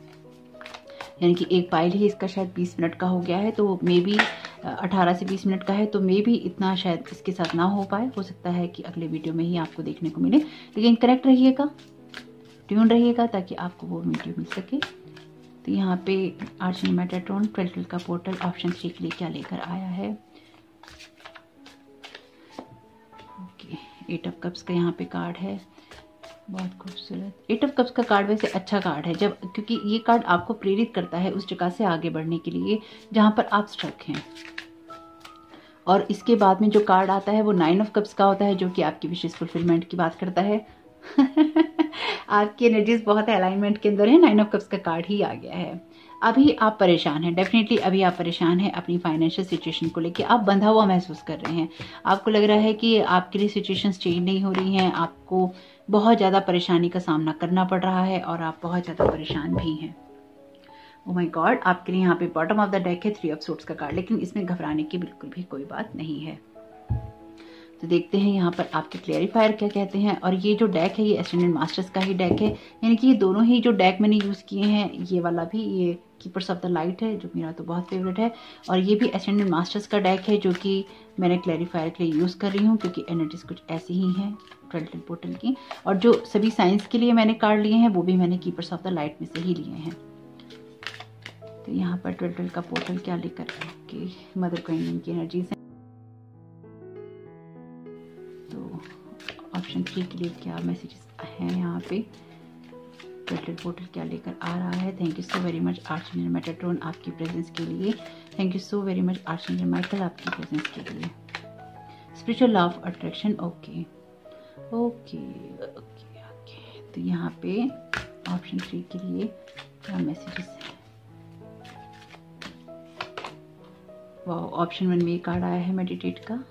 यानी कि एक पाइल ही इसका शायद 20 मिनट का हो गया है, तो मे बी 18 से 20 मिनट का है, तो मे बी इतना शायद इसके साथ ना हो पाए। हो सकता है कि अगले वीडियो में ही आपको देखने को मिले, लेकिन कनेक्ट रहिएगा, ट्यून रहिएगा, ताकि आपको वो वीडियो मिल सके। तो यहाँ पे आर्चएंजल मेटाट्रॉन 12 का पोर्टल ऑप्शन 3 के लिए क्या लेकर आया है। ओके, 8 ऑफ कप्स का यहाँ पे कार्ड है, बहुत खूबसूरत। 8 ऑफ कप्स का कार्ड वैसे अच्छा कार्ड है, क्योंकि ये कार्ड आपको प्रेरित करता है उस जगह से आगे बढ़ने के लिए जहां पर आप स्ट्रक हैं। और इसके बाद में जो कार्ड आता है वो 9 ऑफ कप्स का होता है, जो कि आपकी विशेष फुलफिलमेंट की बात करता है। आपकी एनर्जीज बहुत अलाइनमेंट के अंदर है, 9 ऑफ कप्स का कार्ड ही आ गया है। अभी आप परेशान हैं, डेफिनेटली अभी आप परेशान हैं अपनी फाइनेंशियल सिचुएशन को लेके। आप बंधा हुआ महसूस कर रहे हैं, आपको लग रहा है कि आपके लिए सिचुएशंस चेंज नहीं हो रही हैं, आपको बहुत ज़्यादा परेशानी का सामना करना पड़ रहा है और आप बहुत ज़्यादा परेशान भी हैं। ओह माय गॉड, आपके लिए यहाँ पे बॉटम ऑफ द डेक है 3 ऑफ सोर्ड्स का कार्ड, लेकिन इसमें घबराने की बिल्कुल भी कोई बात नहीं है। तो देखते हैं यहाँ पर आपके क्लेरिफायर क्या कहते हैं। और ये जो डेक है ये एसेंडेंट मास्टर्स का ही डेक है, यानी कि ये दोनों ही जो डेक मैंने यूज़ किए हैं, ये वाला भी, ये कीपर्स ऑफ द लाइट है जो मेरा तो बहुत फेवरेट है, और ये भी एसेंडेंट मास्टर्स का डेक है जो कि मैंने क्लेरिफायर के लिए यूज़ कर रही हूँ, क्योंकि एनर्जीज कुछ ऐसी ही हैं 12 पोर्टल की। और जो सभी साइंस के लिए मैंने कार्ड लिए हैं वो भी मैंने कीपर्स ऑफ द लाइट में से ही लिए हैं। तो यहाँ पर 12 का पोर्टल क्या लेकर के मदर क्वीन की एनर्जीज है। तो ऑप्शन 3 के लिए क्या मैसेजेस हैं यहाँ पे, 12 पोर्टल क्या लेकर आ रहा है। Thank you so very much archangel Metatron आपकी प्रेजेंस के लिए। Thank you so very much archangel Michael आपकी प्रेजेंस के लिए। Spiritual law of attraction, okay okay okay okay. तो यहाँ पे ऑप्शन 3 के लिए क्या मैसेजेस है। वाह, ऑप्शन 1 में ये कार्ड आया है मेडिटेट का।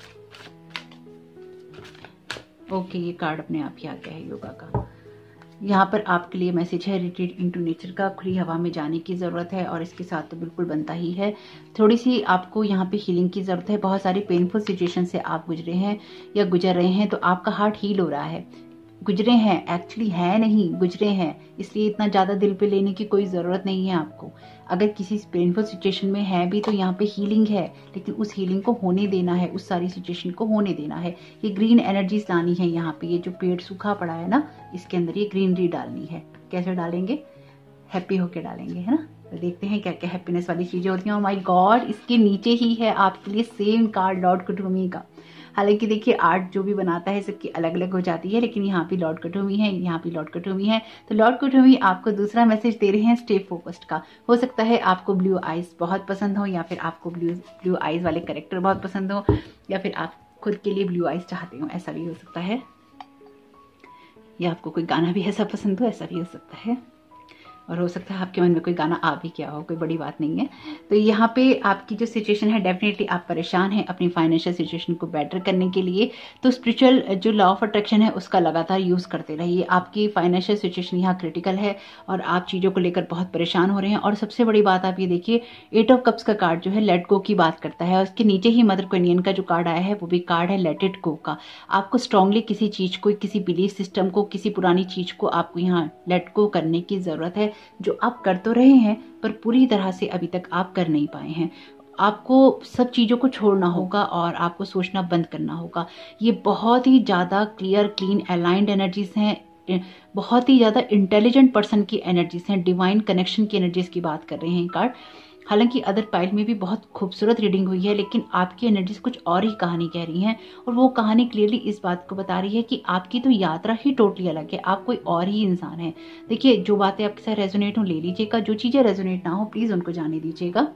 ओके, ये कार्ड अपने आप ही आ गया है योगा का। यहाँ पर आपके लिए मैसेज है रिट्रीट इनटू नेचर का, खुली हवा में जाने की ज़रूरत है और इसके साथ तो बिल्कुल बनता ही है। थोड़ी सी आपको यहाँ पे हीलिंग की ज़रूरत है। बहुत सारी पेनफुल सिचुएशन से आप गुजरे हैं या गुजर रहे हैं, तो आपका हार्ट हील हो रहा है। गुजरे हैं, एक्चुअली है नहीं, गुजरे हैं, इसलिए इतना ज़्यादा दिल पे लेने की कोई ज़रूरत नहीं है आपको। अगर किसी पेनफुल सिचुएशन में है भी तो यहाँ पे हीलिंग है, लेकिन उस हीलिंग को होने देना है, उस सारी सिचुएशन को होने देना है। ये ग्रीन एनर्जीज लानी है यहाँ पे। ये जो पेड़ सूखा पड़ा है ना, इसके अंदर ये ग्रीनरी डालनी है। कैसे डालेंगे? हैप्पी होके डालेंगे, है ना। तो देखते हैं क्या क्या हैप्पीनेस वाली चीजें होती हैं। ओह माय गॉड, इसके नीचे ही है आपके लिए सेम कार्ड लॉर्ड कुटुमी का। हालांकि देखिए आर्ट जो भी बनाता है सबकी अलग अलग हो जाती है, लेकिन यहाँ भी लॉर्ड कुटुमी है, यहाँ भी लॉर्ड कुटुमी है। तो लॉर्ड कुटुमी आपको दूसरा मैसेज दे रहे हैं, स्टे फोकस्ड का। हो सकता है आपको ब्लू आइज बहुत पसंद हो, या फिर आपको ब्लू आइज वाले कैरेक्टर बहुत पसंद हो, या फिर आप खुद के लिए ब्लू आइज चाहते हो, ऐसा भी हो सकता है। या आपको कोई गाना भी ऐसा पसंद हो, ऐसा भी हो सकता है। और हो सकता है आपके मन में कोई गाना आ भी गया हो, कोई बड़ी बात नहीं है। तो यहाँ पे आपकी जो सिचुएशन है, डेफिनेटली आप परेशान हैं अपनी फाइनेंशियल सिचुएशन को बेटर करने के लिए। तो स्पिरिचुअल जो लॉ ऑफ अट्रैक्शन है उसका लगातार यूज करते रहिए। आपकी फाइनेंशियल सिचुएशन यहाँ क्रिटिकल है और आप चीजों को लेकर बहुत परेशान हो रहे हैं। और सबसे बड़ी बात आप ये देखिए, 8 ऑफ कप्स का कार्ड जो है लेट गो की बात करता है, और उसके नीचे ही मदर क्वीनियन का जो कार्ड आया है वो भी कार्ड है लेट इट गो का। आपको स्ट्रांगली किसी चीज को, किसी बिलीफ सिस्टम को, किसी पुरानी चीज को आपको यहाँ लेट गो करने की जरूरत है, जो आप कर तो रहे हैं पर पूरी तरह से अभी तक आप कर नहीं पाए हैं। आपको सब चीजों को छोड़ना होगा और आपको सोचना बंद करना होगा। ये बहुत ही ज्यादा क्लियर, क्लीन, अलाइंड एनर्जीज हैं, बहुत ही ज्यादा इंटेलिजेंट पर्सन की एनर्जीज हैं, डिवाइन कनेक्शन की एनर्जीज की बात कर रहे हैं कार्ड। हालांकि अदर पाइल में भी बहुत खूबसूरत रीडिंग हुई है, लेकिन आपकी एनर्जीज कुछ और ही कहानी कह रही हैं। और वो कहानी क्लियरली इस बात को बता रही है कि आपकी तो यात्रा ही टोटली अलग है, आप कोई और ही इंसान है। देखिए, जो बातें आपके साथ रेजोनेट हो ले लीजिएगा, जो चीजें रेजोनेट ना हो प्लीज उनको जाने दीजिएगा।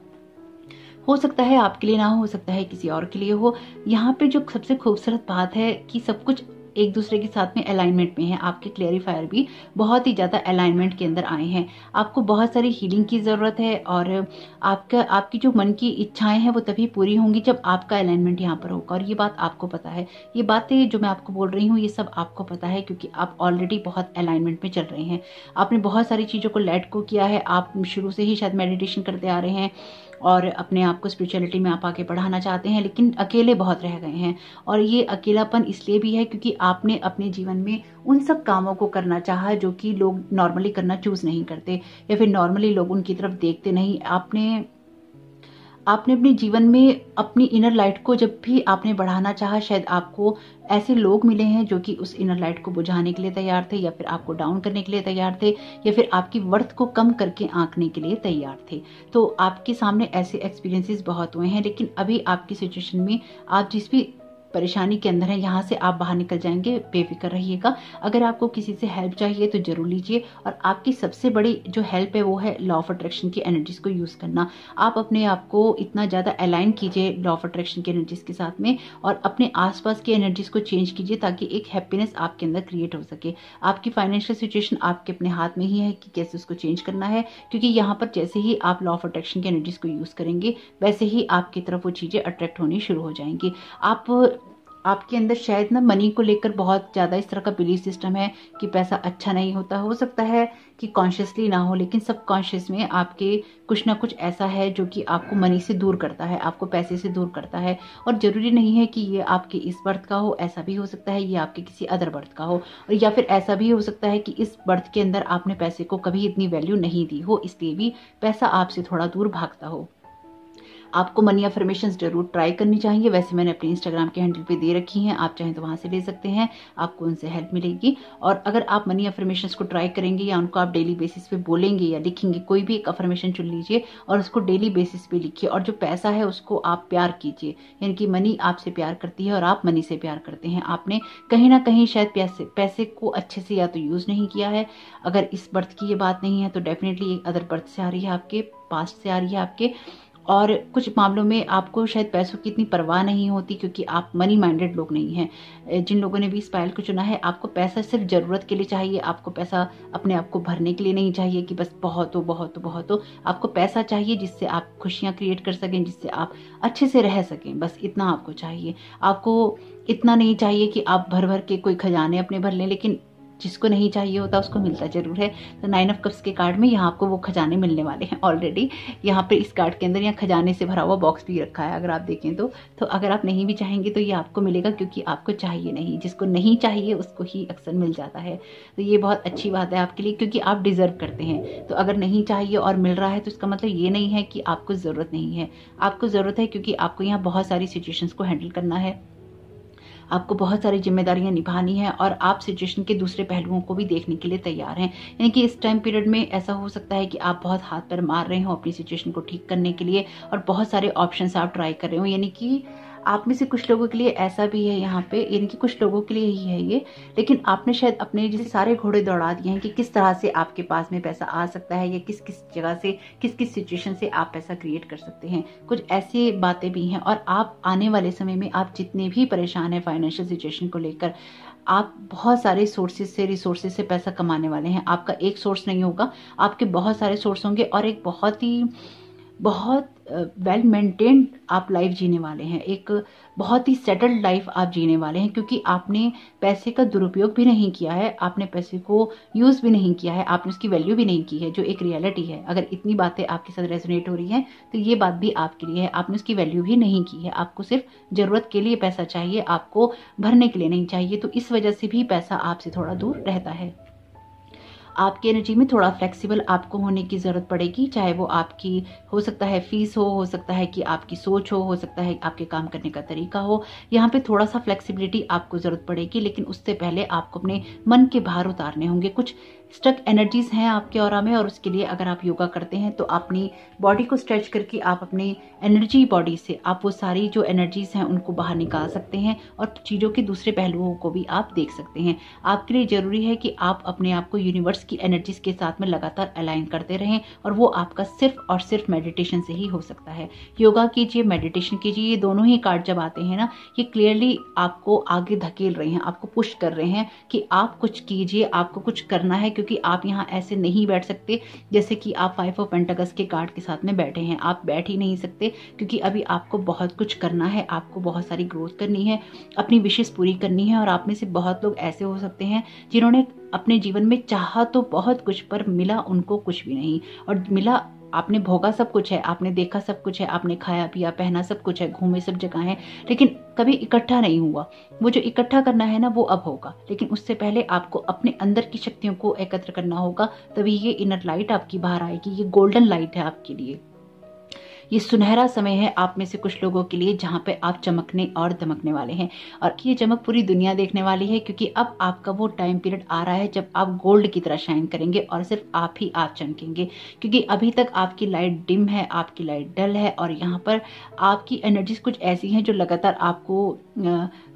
हो सकता है आपके लिए ना हो सकता है किसी और के लिए हो। यहाँ पे जो सबसे खूबसूरत बात है कि सब कुछ एक दूसरे के साथ में अलाइनमेंट में है। आपके क्लेरिफायर भी बहुत ही ज्यादा अलाइनमेंट के अंदर आए हैं। आपको बहुत सारी हीलिंग की जरूरत है और आपकी जो मन की इच्छाएं हैं वो तभी पूरी होंगी जब आपका अलाइनमेंट यहाँ पर होगा। और ये बात आपको पता है, ये बातें जो मैं आपको बोल रही हूँ ये सब आपको पता है, क्योंकि आप ऑलरेडी बहुत अलाइनमेंट में चल रहे हैं। आपने बहुत सारी चीजों को लेट गो किया है। आप शुरू से ही शायद मेडिटेशन करते आ रहे हैं और अपने आप को स्पिरिचुअलिटी में आप आगे बढ़ाना चाहते हैं, लेकिन अकेले बहुत रह गए हैं। और ये अकेलापन इसलिए भी है क्योंकि आपने अपने जीवन में उन सब कामों को करना चाहा जो कि लोग नॉर्मली करना चूज नहीं करते, या फिर नॉर्मली लोग उनकी तरफ देखते नहीं। आपने अपने जीवन में अपनी इनर लाइट को जब भी आपने बढ़ाना चाहा, शायद आपको ऐसे लोग मिले हैं जो कि उस इनर लाइट को बुझाने के लिए तैयार थे, या फिर आपको डाउन करने के लिए तैयार थे, या फिर आपकी वर्थ को कम करके आंकने के लिए तैयार थे। तो आपके सामने ऐसे एक्सपीरियंसेस बहुत हुए हैं, लेकिन अभी आपकी सिचुएशन में आप जिस भी परेशानी के अंदर है यहाँ से आप बाहर निकल जाएंगे, बेफिक्र रहिएगा। अगर आपको किसी से हेल्प चाहिए तो जरूर लीजिए। और आपकी सबसे बड़ी जो हेल्प है वो है लॉ ऑफ अट्रैक्शन की एनर्जीज को यूज करना। आप अपने आप को इतना ज्यादा अलाइन कीजिए लॉ ऑफ अट्रैक्शन की एनर्जीज के साथ में, और अपने आसपास की एनर्जीज को चेंज कीजिए ताकि एक हैप्पीनेस आपके अंदर क्रिएट हो सके। आपकी फाइनेंशियल सिचुएशन आपके अपने हाथ में ही है कि कैसे उसको चेंज करना है, क्योंकि यहाँ पर जैसे ही आप लॉ ऑफ अट्रैक्शन की एनर्जीज को यूज करेंगे वैसे ही आपकी तरफ वो चीजें अट्रैक्ट होनी शुरू हो जाएंगी। आपके अंदर शायद ना मनी को लेकर बहुत ज्यादा इस तरह का बिलीफ सिस्टम है कि पैसा अच्छा नहीं होता। हो सकता है कि कॉन्शियसली ना हो, लेकिन सबकॉन्शियस में आपके कुछ ना कुछ ऐसा है जो कि आपको मनी से दूर करता है, आपको पैसे से दूर करता है। और जरूरी नहीं है कि ये आपके इस बर्थ का हो, ऐसा भी हो सकता है ये आपके किसी अदर बर्थ का हो, और या फिर ऐसा भी हो सकता है कि इस बर्थ के अंदर आपने पैसे को कभी इतनी वैल्यू नहीं दी हो, इसलिए भी पैसा आपसे थोड़ा दूर भागता हो। आपको मनी अफर्मेशंस जरूर ट्राई करनी चाहिए। वैसे मैंने अपने इंस्टाग्राम के हैंडल पे दे रखी हैं, आप चाहें तो वहां से ले सकते हैं, आपको उनसे हेल्प मिलेगी। और अगर आप मनी अफर्मेशंस को ट्राई करेंगे या उनको आप डेली बेसिस पे बोलेंगे या लिखेंगे, कोई भी एक अफर्मेशन चुन लीजिए और उसको डेली बेसिस पे लिखिए। और जो पैसा है उसको आप प्यार कीजिए, यानी कि मनी आपसे प्यार करती है और आप मनी से प्यार करते हैं। आपने कहीं ना कहीं शायद पैसे को अच्छे से या तो यूज नहीं किया है। अगर इस बर्थ की ये बात नहीं है तो डेफिनेटली एक अदर बर्थ से आ रही है, आपके पास्ट से आ रही है आपके। और कुछ मामलों में आपको शायद पैसों की इतनी परवाह नहीं होती क्योंकि आप मनी माइंडेड लोग नहीं हैं। जिन लोगों ने भी इस पायल को चुना है, आपको पैसा सिर्फ जरूरत के लिए चाहिए। आपको पैसा अपने आप को भरने के लिए नहीं चाहिए कि बस बहुत हो बहुत हो बहुत हो। आपको पैसा चाहिए जिससे आप खुशियां क्रिएट कर सकें, जिससे आप अच्छे से रह सकें, बस इतना आपको चाहिए। आपको इतना नहीं चाहिए कि आप भर भर के कोई खजाने अपने भर लें, लेकिन जिसको नहीं चाहिए होता उसको मिलता जरूर है। तो 9 ऑफ कप्स के कार्ड में यहाँ आपको वो खजाने मिलने वाले हैं ऑलरेडी। यहाँ पे इस कार्ड के अंदर यहाँ खजाने से भरा हुआ बॉक्स भी रखा है, अगर आप देखें तो अगर आप नहीं भी चाहेंगे तो ये आपको मिलेगा, क्योंकि आपको चाहिए नहीं, जिसको नहीं चाहिए उसको ही अक्सर मिल जाता है। तो ये बहुत अच्छी बात है आपके लिए, क्योंकि आप डिजर्व करते हैं। तो अगर नहीं चाहिए और मिल रहा है तो इसका मतलब ये नहीं है कि आपको ज़रूरत नहीं है, आपको ज़रूरत है, क्योंकि आपको यहाँ बहुत सारी सिचुएशंस को हैंडल करना है, आपको बहुत सारी जिम्मेदारियां निभानी है और आप सिचुएशन के दूसरे पहलुओं को भी देखने के लिए तैयार हैं। यानी कि इस टाइम पीरियड में ऐसा हो सकता है कि आप बहुत हाथ पैर मार रहे हो अपनी सिचुएशन को ठीक करने के लिए और बहुत सारे ऑप्शंस आप ट्राई कर रहे हो। यानी कि आप में से कुछ लोगों के लिए ऐसा भी है यहाँ पे, यानी कि कुछ लोगों के लिए ही है ये, लेकिन आपने शायद अपने जैसे सारे घोड़े दौड़ा दिए हैं कि किस तरह से आपके पास में पैसा आ सकता है या किस किस जगह से किस किस सिचुएशन से आप पैसा क्रिएट कर सकते हैं। कुछ ऐसी बातें भी हैं और आप आने वाले समय में आप जितने भी परेशान हैं फाइनेंशियल सिचुएशन को लेकर, आप बहुत सारे रिसोर्सेज से पैसा कमाने वाले हैं। आपका एक सोर्स नहीं होगा, आपके बहुत सारे सोर्स होंगे और एक बहुत वेल मेंटेन्ड आप लाइफ जीने वाले हैं, एक बहुत ही सेटल्ड लाइफ आप जीने वाले हैं, क्योंकि आपने पैसे का दुरुपयोग भी नहीं किया है, आपने पैसे को यूज़ भी नहीं किया है, आपने उसकी वैल्यू भी नहीं की है, जो एक रियलिटी है। अगर इतनी बातें आपके साथ रेजोनेट हो रही हैं तो ये बात भी आपके लिए है, आपने उसकी वैल्यू भी नहीं की है। आपको सिर्फ ज़रूरत के लिए पैसा चाहिए, आपको भरने के लिए नहीं चाहिए। तो इस वजह से भी पैसा आपसे थोड़ा दूर रहता है। आपकी एनर्जी में थोड़ा फ्लेक्सिबल आपको होने की ज़रूरत पड़ेगी, चाहे वो आपकी हो सकता है फीस हो सकता है कि आपकी सोच हो सकता है आपके काम करने का तरीका हो। यहाँ पे थोड़ा सा फ्लेक्सिबिलिटी आपको ज़रूरत पड़ेगी, लेकिन उससे पहले आपको अपने मन के भार उतारने होंगे। कुछ स्टक एनर्जीज हैं आपके ऑरा में और उसके लिए अगर आप योगा करते हैं तो अपनी बॉडी को स्ट्रेच करके आप अपनी एनर्जी बॉडी से आप वो सारी जो एनर्जीज हैं उनको बाहर निकाल सकते हैं और चीज़ों के दूसरे पहलुओं को भी आप देख सकते हैं। आपके लिए ज़रूरी है कि आप अपने आप को यूनिवर्स की एनर्जीज के साथ में लगातार अलाइन करते रहें और वो आपका सिर्फ और सिर्फ मेडिटेशन से ही हो सकता है। योगा कीजिए, मेडिटेशन कीजिए, ये दोनों ही कार्ड जब आते हैं ना, ये क्लियरली आपको आगे धकेल रहे हैं, आपको पुश कर रहे हैं कि आप कुछ कीजिए, आपको कुछ करना है, क्योंकि आप यहाँ ऐसे नहीं बैठ सकते जैसे कि आप 5 ऑफ पेंटाकल्स के कार्ड के साथ में बैठे हैं। आप बैठ ही नहीं सकते, क्योंकि अभी आपको बहुत कुछ करना है, आपको बहुत सारी ग्रोथ करनी है, अपनी विशेष पूरी करनी है। और आप में से बहुत लोग ऐसे हो सकते हैं जिन्होंने अपने जीवन में चाहा तो बहुत कुछ, पर मिला उनको कुछ भी नहीं। और मिला, आपने भोगा सब कुछ है, आपने देखा सब कुछ है, आपने खाया पिया पहना सब कुछ है, घूमे सब जगह है, लेकिन कभी इकट्ठा नहीं हुआ। वो जो इकट्ठा करना है ना वो अब होगा, लेकिन उससे पहले आपको अपने अंदर की शक्तियों को एकत्र करना होगा, तभी ये इनर लाइट आपकी बाहर आएगी। ये गोल्डन लाइट है आपके लिए, ये सुनहरा समय है आप में से कुछ लोगों के लिए, जहां पे आप चमकने और दमकने वाले हैं। और ये चमक पूरी दुनिया देखने वाली है, क्योंकि अब आपका वो टाइम पीरियड आ रहा है जब आप गोल्ड की तरह शाइन करेंगे और सिर्फ आप ही आप चमकेंगे। क्योंकि अभी तक आपकी लाइट डिम है, आपकी लाइट डल है और यहाँ पर आपकी एनर्जीज कुछ ऐसी हैं जो लगातार आपको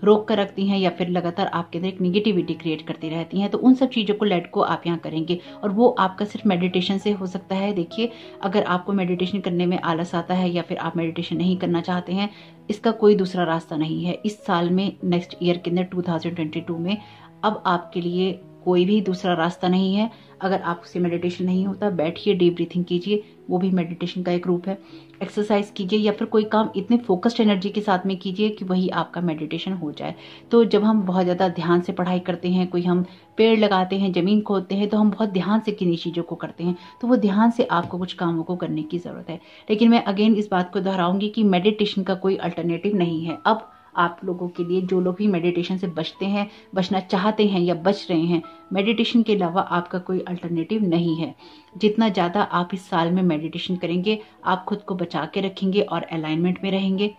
रोक कर रखती हैं या फिर लगातार आपके अंदर एक निगेटिविटी क्रिएट करती रहती हैं। तो उन सब चीज़ों को लेट को आप यहाँ करेंगे और वो आपका सिर्फ मेडिटेशन से हो सकता है। देखिए, अगर आपको मेडिटेशन करने में आलस आता है या फिर आप मेडिटेशन नहीं करना चाहते हैं, इसका कोई दूसरा रास्ता नहीं है। इस साल में, नेक्स्ट ईयर के अंदर 2022 में अब आपके लिए कोई भी दूसरा रास्ता नहीं है। अगर आपसे मेडिटेशन नहीं होता, बैठिए, डीप ब्रीथिंग कीजिए, वो भी मेडिटेशन का एक रूप है। एक्सरसाइज कीजिए या फिर कोई काम इतने फोकस्ड एनर्जी के साथ में कीजिए कि वही आपका मेडिटेशन हो जाए। तो जब हम बहुत ज़्यादा ध्यान से पढ़ाई करते हैं, कोई हम पेड़ लगाते हैं, ज़मीन खोदते हैं, तो हम बहुत ध्यान से किन्हीं चीज़ों को करते हैं, तो वो ध्यान से आपको कुछ कामों को करने की ज़रूरत है। लेकिन मैं अगेन इस बात को दोहराऊंगी कि मेडिटेशन का कोई अल्टरनेटिव नहीं है। अब आप लोगों के लिए, जो लोग भी मेडिटेशन से बचते हैं, बचना चाहते हैं या बच रहे हैं, मेडिटेशन के अलावा आपका कोई अल्टरनेटिव नहीं है। जितना ज़्यादा आप इस साल में मेडिटेशन करेंगे, आप खुद को बचा के रखेंगे और अलाइनमेंट में रहेंगे,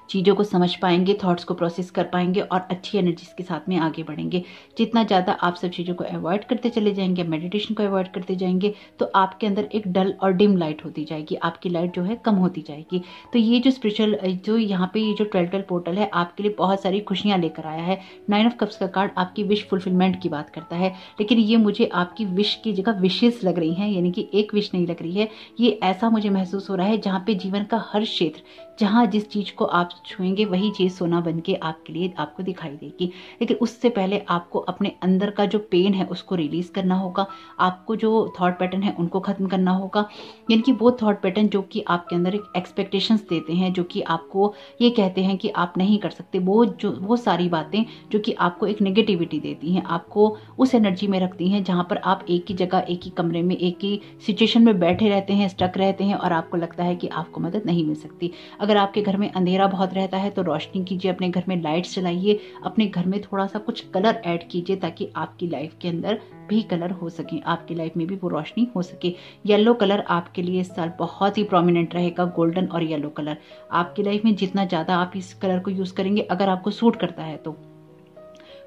चीज़ों को समझ पाएंगे, थॉट्स को प्रोसेस कर पाएंगे और अच्छी एनर्जीज के साथ में आगे बढ़ेंगे। जितना ज़्यादा आप सब चीज़ों को अवॉइड करते चले जाएंगे, मेडिटेशन को अवॉइड करते जाएंगे, तो आपके अंदर एक डल और डिम लाइट होती जाएगी, आपकी लाइट जो है कम होती जाएगी। तो ये जो स्पिरिचुअल, जो यहाँ पे ये जो 12 पोर्टल है आपके लिए बहुत सारी खुशियाँ लेकर आया है। 9 ऑफ कप्स का कार्ड आपकी विश फुलफिलमेंट की बात करता है, लेकिन ये मुझे आपकी विश की जगह विशेष लग रही हैं, यानी कि एक विश नहीं लग रही है। ये ऐसा मुझे महसूस हो रहा है जहाँ पे जीवन का हर क्षेत्र, जहाँ जिस चीज़ को आप छुएंगे वही चीज़ सोना बन के आपके लिए आपको दिखाई देगी। लेकिन उससे पहले आपको अपने अंदर का जो पेन है उसको रिलीज करना होगा, आपको जो थॉट पैटर्न है उनको खत्म करना होगा। यानी कि वो थॉट पैटर्न जो कि आपके अंदर एक एक्सपेक्टेशंस देते हैं, जो कि आपको ये कहते हैं कि आप नहीं कर सकते, वो सारी बातें जो कि आपको एक नेगेटिविटी देती हैं, आपको उस एनर्जी में रखती हैं जहां पर आप एक ही जगह, एक ही कमरे में, एक ही सिचुएशन में बैठे रहते हैं, स्टक रहते हैं और आपको लगता है कि आपको मदद नहीं मिल सकती। अगर आपके घर में अंधेरा बहुत रहता है तो रोशनी कीजिए, अपने घर में लाइट्स जलाइए, अपने घर में थोड़ा सा कुछ कलर ऐड कीजिए ताकि आपकी लाइफ के अंदर भी कलर हो सके, आपकी लाइफ में भी वो रोशनी हो सके। येलो कलर आपके लिए इस साल बहुत ही प्रोमिनेंट रहेगा, गोल्डन और येलो कलर आपकी लाइफ में जितना ज्यादा आप इस कलर को यूज करेंगे, अगर आपको सूट करता है तो।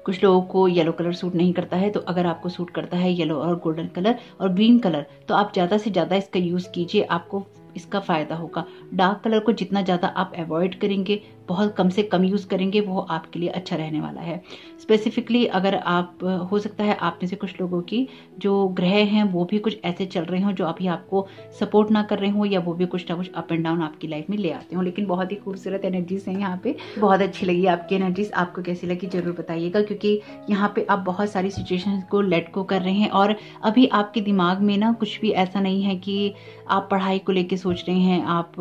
कुछ लोगों को येलो कलर सूट नहीं करता है, तो अगर आपको सूट करता है येलो और गोल्डन कलर और ग्रीन कलर तो आप ज्यादा से ज्यादा इसका यूज कीजिए, आपको इसका फायदा होगा। डार्क कलर को जितना ज्यादा आप अवॉइड करेंगे, बहुत कम से कम यूज करेंगे, वो आपके लिए अच्छा रहने वाला है। स्पेसिफिकली अगर आप, हो सकता है आप में से कुछ लोगों की जो ग्रह हैं वो भी कुछ ऐसे चल रहे हों जो अभी आपको सपोर्ट ना कर रहे हो, या वो भी कुछ ना कुछ अप एंड डाउन आपकी लाइफ में ले आते हो। लेकिन बहुत ही खूबसूरत एनर्जीज हैं यहाँ पे, बहुत अच्छी लगी आपकी एनर्जीज। आपको कैसी लगी जरूर बताइएगा, क्योंकि यहाँ पे आप बहुत सारी सिचुएशंस को लेट गो कर रहे हैं और अभी आपके दिमाग में ना कुछ भी ऐसा नहीं है कि आप पढ़ाई को लेके सोच रहे हैं, आप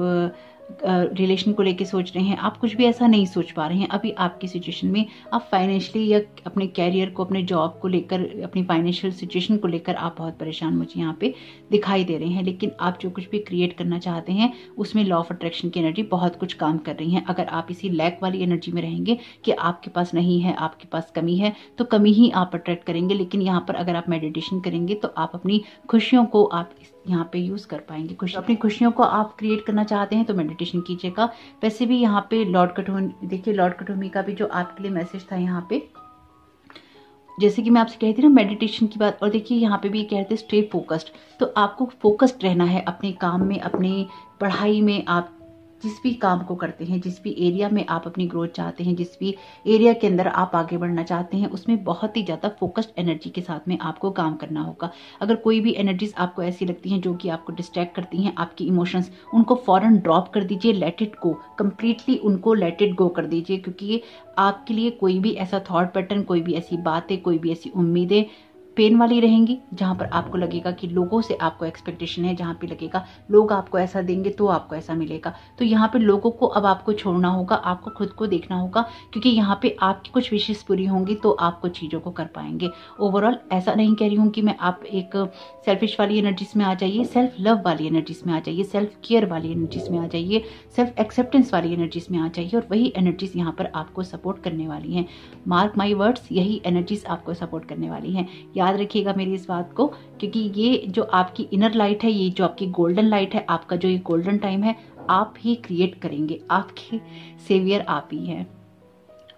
रिलेशन को लेके सोच रहे हैं, आप कुछ भी ऐसा नहीं सोच पा रहे हैं। अभी आपकी सिचुएशन में आप फाइनेंशियली या अपने कैरियर को, अपने जॉब को लेकर, अपनी फाइनेंशियल सिचुएशन को लेकर आप बहुत परेशान मुझे यहाँ पे दिखाई दे रहे हैं। लेकिन आप जो कुछ भी क्रिएट करना चाहते हैं उसमें लॉ ऑफ अट्रैक्शन की एनर्जी बहुत कुछ काम कर रही है। अगर आप इसी लैक वाली एनर्जी में रहेंगे कि आपके पास नहीं है, आपके पास कमी है, तो कमी ही आप अट्रैक्ट करेंगे। लेकिन यहाँ पर अगर आप मेडिटेशन करेंगे तो आप अपनी खुशियों को आप यहाँ पे यूज कर पाएंगे। अपनी खुशियों को आप क्रिएट करना चाहते हैं तो मेडिटेशन कीजिएगा। वैसे भी यहाँ पे लॉर्ड कटोमी, देखिए लॉर्ड कटोमी का भी जो आपके लिए मैसेज था यहाँ पे, जैसे कि मैं आपसे कह रही थी ना मेडिटेशन की बात, और देखिए यहाँ पे भी कहते हैं स्टे फोकस्ड। तो आपको फोकस्ड रहना है अपने काम में, अपनी पढ़ाई में, आप जिस भी काम को करते हैं, जिस भी एरिया में आप अपनी ग्रोथ चाहते हैं, जिस भी एरिया के अंदर आप आगे बढ़ना चाहते हैं, उसमें बहुत ही ज्यादा फोकस्ड एनर्जी के साथ में आपको काम करना होगा। अगर कोई भी एनर्जीज आपको ऐसी लगती हैं जो कि आपको डिस्ट्रैक्ट करती हैं, आपकी इमोशंस, उनको फौरन ड्रॉप कर दीजिए, लेट इट गो, कंप्लीटली उनको लेट इट गो कर दीजिए। क्योंकि आपके लिए कोई भी ऐसा थॉट पैटर्न, कोई भी ऐसी बातें, कोई भी ऐसी उम्मीदें पेन वाली रहेंगी जहां पर आपको लगेगा कि लोगों से आपको एक्सपेक्टेशन है, जहां पे लगेगा लोग आपको ऐसा देंगे तो आपको ऐसा मिलेगा। तो यहाँ पे लोगों को अब आपको छोड़ना होगा, आपको खुद को देखना होगा, क्योंकि यहाँ पे आपकी कुछ विशेष पूरी होंगी तो आप कुछ चीजों को कर पाएंगे। ओवरऑल ऐसा नहीं कह रही हूँ कि मैं आप एक सेल्फिश वाली एनर्जीज में आ जाइए, सेल्फ लव वाली एनर्जीज में आ जाइए, सेल्फ केयर वाली एनर्जीज में आ जाइए, सेल्फ एक्सेप्टेंस वाली एनर्जीज में आ जाइए, और वही एनर्जीज यहाँ पर आपको सपोर्ट करने वाली हैं। मार्क माई वर्ड्स, यही एनर्जीज आपको सपोर्ट करने वाली हैं। याद रखिएगा मेरी इस बात को, क्योंकि ये जो आपकी इनर लाइट है, ये जो आपकी गोल्डन लाइट है, आपका जो ये गोल्डन टाइम है, आप ही क्रिएट करेंगे, आपके सेवियर आप ही हैं।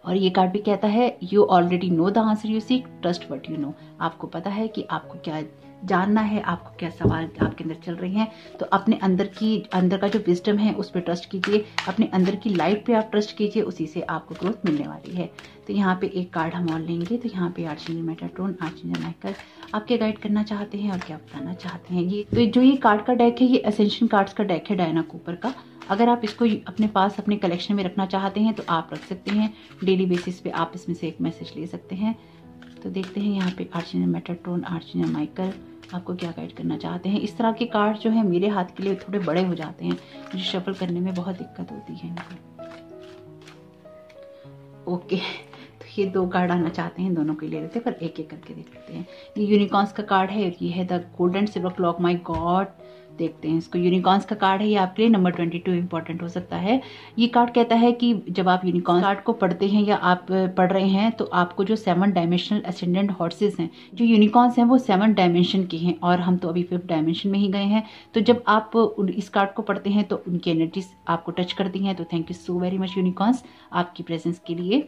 और ये कार्ड भी कहता है you already know the answer you seek, trust what you know. आपको पता है कि आपको क्या जानना है, आपको क्या सवाल आपके अंदर चल रहे हैं, तो अपने अंदर का जो विजडम है उस पर ट्रस्ट कीजिए, अपने अंदर की लाइट पे आप ट्रस्ट कीजिए, उसी से आपको ग्रोथ मिलने वाली है। तो यहाँ पे एक कार्ड हम और लेंगे। तो यहाँ पे आर्चेंजल मेटाट्रॉन, आर्चेंजल माइकल आपके गाइड करना चाहते हैं और क्या बताना चाहते हैं। ये तो जो ये कार्ड का डेक है, ये असेंशन कार्ड्स का डेक है डायना कूपर का। अगर आप इसको अपने पास अपने कलेक्शन में रखना चाहते हैं तो आप रख सकते हैं। डेली बेसिस पे आप इसमें से एक मैसेज ले सकते हैं। तो देखते हैं यहाँ पे आर्चेंजल मेटाट्रॉन, आर्चेंजल माइकल आपको क्या गाइड करना चाहते हैं। इस तरह के कार्ड जो है मेरे हाथ के लिए थोड़े बड़े हो जाते हैं, मुझे शफल करने में बहुत दिक्कत होती है इनको। ओके, तो ये दो कार्ड आना चाहते हैं, दोनों के ले लेते हैं, पर एक एक करके देख लेते हैं। ये यूनिकॉर्न्स का कार्ड है, ये है the golden silver clock, my God. देखते हैं इसको, यूनिकॉर्न्स का कार्ड है, ये आपके लिए नंबर 22 इंपॉर्टेंट हो सकता है। ये कार्ड कहता है कि जब आप यूनिकॉर्न कार्ड को पढ़ते हैं या आप पढ़ रहे हैं तो आपको जो 7 डायमेंशनल असेंडेंट हॉर्सेस हैं, जो यूनिकॉर्न्स हैं वो 7 डायमेंशन के हैं, और हम तो अभी 5th डायमेंशन में ही गए हैं। तो जब आप इस कार्ड को पढ़ते हैं तो उनकी एनर्जीज आपको टच करती हैं। तो thank you so very much unicorns आपकी प्रेजेंस के लिए।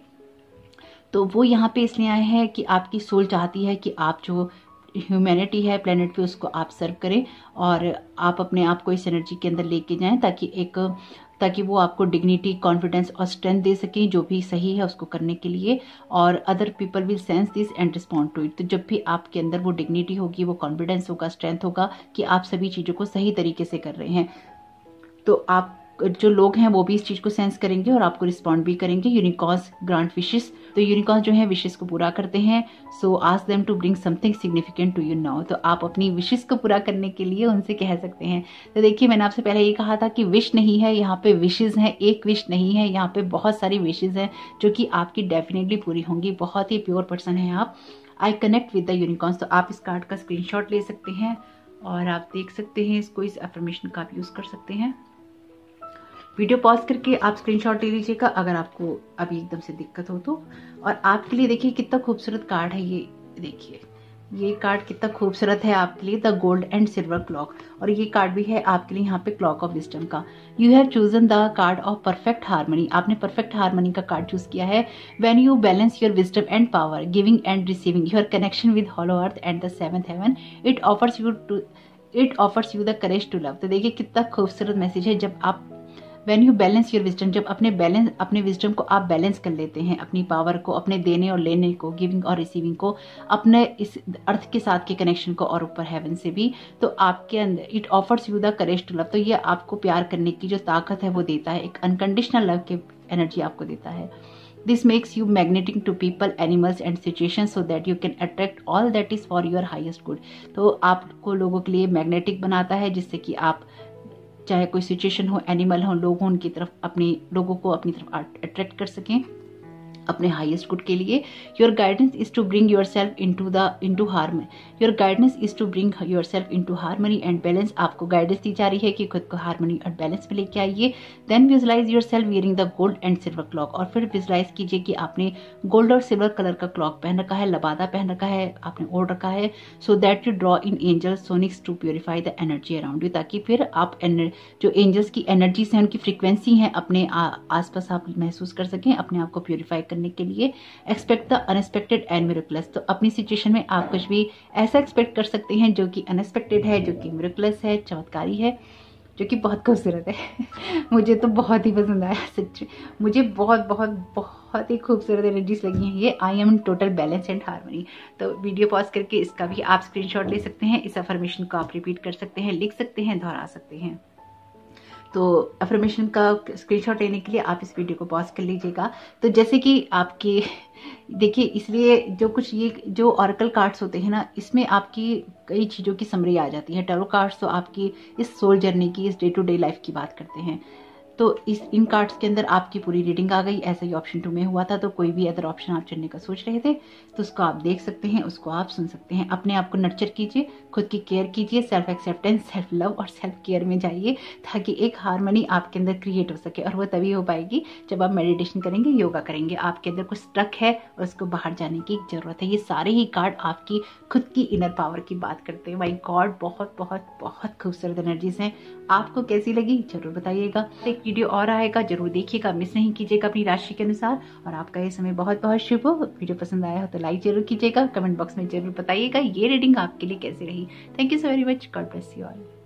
तो वो यहाँ पे इसलिए आए हैं कि आपकी सोल चाहती है कि आप जो ह्यूमैनिटी है प्लेनेट पे उसको आप सर्व करें, और आप अपने आप को इस एनर्जी के अंदर लेके जाएं ताकि वो आपको डिग्निटी, कॉन्फिडेंस और स्ट्रेंथ दे सकें जो भी सही है उसको करने के लिए, और other people will sense this and respond to it. तो जब भी आपके अंदर वो डिग्निटी होगी, वो कॉन्फिडेंस होगा, स्ट्रेंथ होगा कि आप सभी चीज़ों को सही तरीके से कर रहे हैं, तो आप जो लोग हैं वो भी इस चीज को सेंस करेंगे और आपको रिस्पॉन्ड भी करेंगे। यूनिकॉर्न्स ग्रांट विशेस, तो यूनिकॉर्न जो है विशेस को पूरा करते हैं। So ask them to bring something significant to you now, तो आप अपनी विशेस को पूरा करने के लिए उनसे कह सकते हैं। तो देखिए, मैंने आपसे पहले ये कहा था कि विश नहीं है, यहाँ पे विशेस हैं, एक विश नहीं है, यहाँ पे बहुत सारी विशेस हैं जो कि आपकी डेफिनेटली पूरी होंगी। बहुत ही प्योर पर्सन है आप। I connect with the unicorns, तो आप इस कार्ड का स्क्रीनशॉट ले सकते हैं और आप देख सकते हैं इसको, इस अफर्मेशन का आप यूज कर सकते हैं। वीडियो पॉज करके आप स्क्रीनशॉट ले लीजिएगा अगर आपको अभी एकदम से दिक्कत हो तो। और आपके लिए देखिए कितना खूबसूरत कार्ड है ये। देखिए ये कार्ड कितना खूबसूरत है आपके लिए, the gold and silver cloak. और ये कार्ड भी है आपके लिए यहाँ पे क्लॉक ऑफ विजडम का। You have chosen the card of perfect harmony, आपने परफेक्ट हार्मनी का कार्ड चूज किया है। When you balance your wisdom and power, giving and receiving, your connection with hollow earth and the seventh heaven, it offers you the courage to love. तो देखिए कितना खूबसूरत message है। जब आप When you balance your wisdom, जब अपने wisdom को आप बैलेंस कर लेते हैं, अपनी पावर को, अपने देने और लेने को, गिविंग और रिसीविंग को, अपने इस अर्थ के साथ के कनेक्शन को और ऊपर हेवन से भी, तो आपके अंदर it offers you the courage to love, तो ये आपको प्यार करने की जो ताकत है वो देता है, एक अनकंडीशनल लव की एनर्जी आपको देता है। This makes you magnetic to people, animals and situations so that you can attract all that is for your highest good। तो आपको लोगों के लिए मैग्नेटिक बनाता है जिससे कि आप चाहे कोई सिचुएशन हो, एनिमल हो, लोग हो, उनकी तरफ अपने लोगों को अपनी तरफ अट्रैक्ट कर सकें अपने हाईएस्ट गुड के लिए। Your guidance is to bring yourself into harmony, your guidance is to bring yourself into harmony and balance. आपको गाइडेंस दी जा रही है कि खुद को हार्मनी और बैलेंस में लेके आइए। Then visualise yourself wearing the gold and silver cloak, और फिर विजुलाइज कीजिए कि आपने गोल्ड और सिल्वर कलर का क्लॉक पहन रखा है, लबादा पहन रखा है, आपने ओढ़ रखा है। So that you draw in angels sonics to purify the energy around you, ताकि फिर आप जो एंजल्स की एनर्जीज हैं, उनकी फ्रिक्वेंसी है, अपने आसपास आप महसूस कर सकें, अपने आप को प्योरीफाई करने के लिए। Expect the unexpected and miracles, तो अपनी सिचुएशन में आप कुछ भी ऐसा एक्सपेक्ट कर सकते हैं जो कि अनएक्सपेक्टेड है, जो कि मिरेकलस है, चमत्कारी है, जो कि बहुत खूबसूरत है। मुझे तो बहुत ही पसंद आया सच, मुझे बहुत बहुत बहुत ही खूबसूरत एनर्जीज लगी हैं ये। I am in total balance and harmony. तो वीडियो पॉज करके इसका भी आप स्क्रीनशॉट ले सकते हैं, इस अफर्मेशन को आप रिपीट कर सकते हैं, लिख सकते हैं, दोहरा सकते हैं। तो अफर्मेशन का स्क्रीनशॉट लेने के लिए आप इस वीडियो को पॉज कर लीजिएगा। तो जैसे कि आपके देखिए, इसलिए जो कुछ ये जो ऑरेकल कार्ड्स होते हैं ना, इसमें आपकी कई चीज़ों की समरी आ जाती है। टैरो कार्ड्स तो आपकी इस सोल जर्नी की, इस डे टू डे लाइफ की बात करते हैं। तो इन कार्ड्स के अंदर आपकी पूरी रीडिंग आ गई। ऐसा ही ऑप्शन 2 में हुआ था, तो कोई भी अदर ऑप्शन आप चुनने का सोच रहे थे तो उसको आप देख सकते हैं, उसको आप सुन सकते हैं। अपने आप को नर्चर कीजिए, खुद की केयर कीजिए, सेल्फ एक्सेप्टेंस, सेल्फ लव और सेल्फ केयर में जाइए, ताकि एक हार्मनी आपके अंदर क्रिएट हो सके। और वो तभी हो पाएगी जब आप मेडिटेशन करेंगे, योगा करेंगे। आपके अंदर कुछ स्ट्रक है और उसको बाहर जाने की जरूरत है। ये सारे ही कार्ड आपकी खुद की इनर पावर की बात करते हैं। माय गॉड, बहुत बहुत बहुत खूबसूरत एनर्जीज हैं। आपको कैसी लगी जरूर बताइएगा। एक वीडियो और आएगा, जरूर देखिएगा, मिस नहीं कीजिएगा अपनी राशि के अनुसार। और आपका ये समय बहुत बहुत शुभ हो। वीडियो पसंद आया हो तो लाइक जरूर कीजिएगा, कमेंट बॉक्स में जरूर बताइएगा ये रीडिंग आपके लिए कैसी रही। Thank you so very much, God bless you all.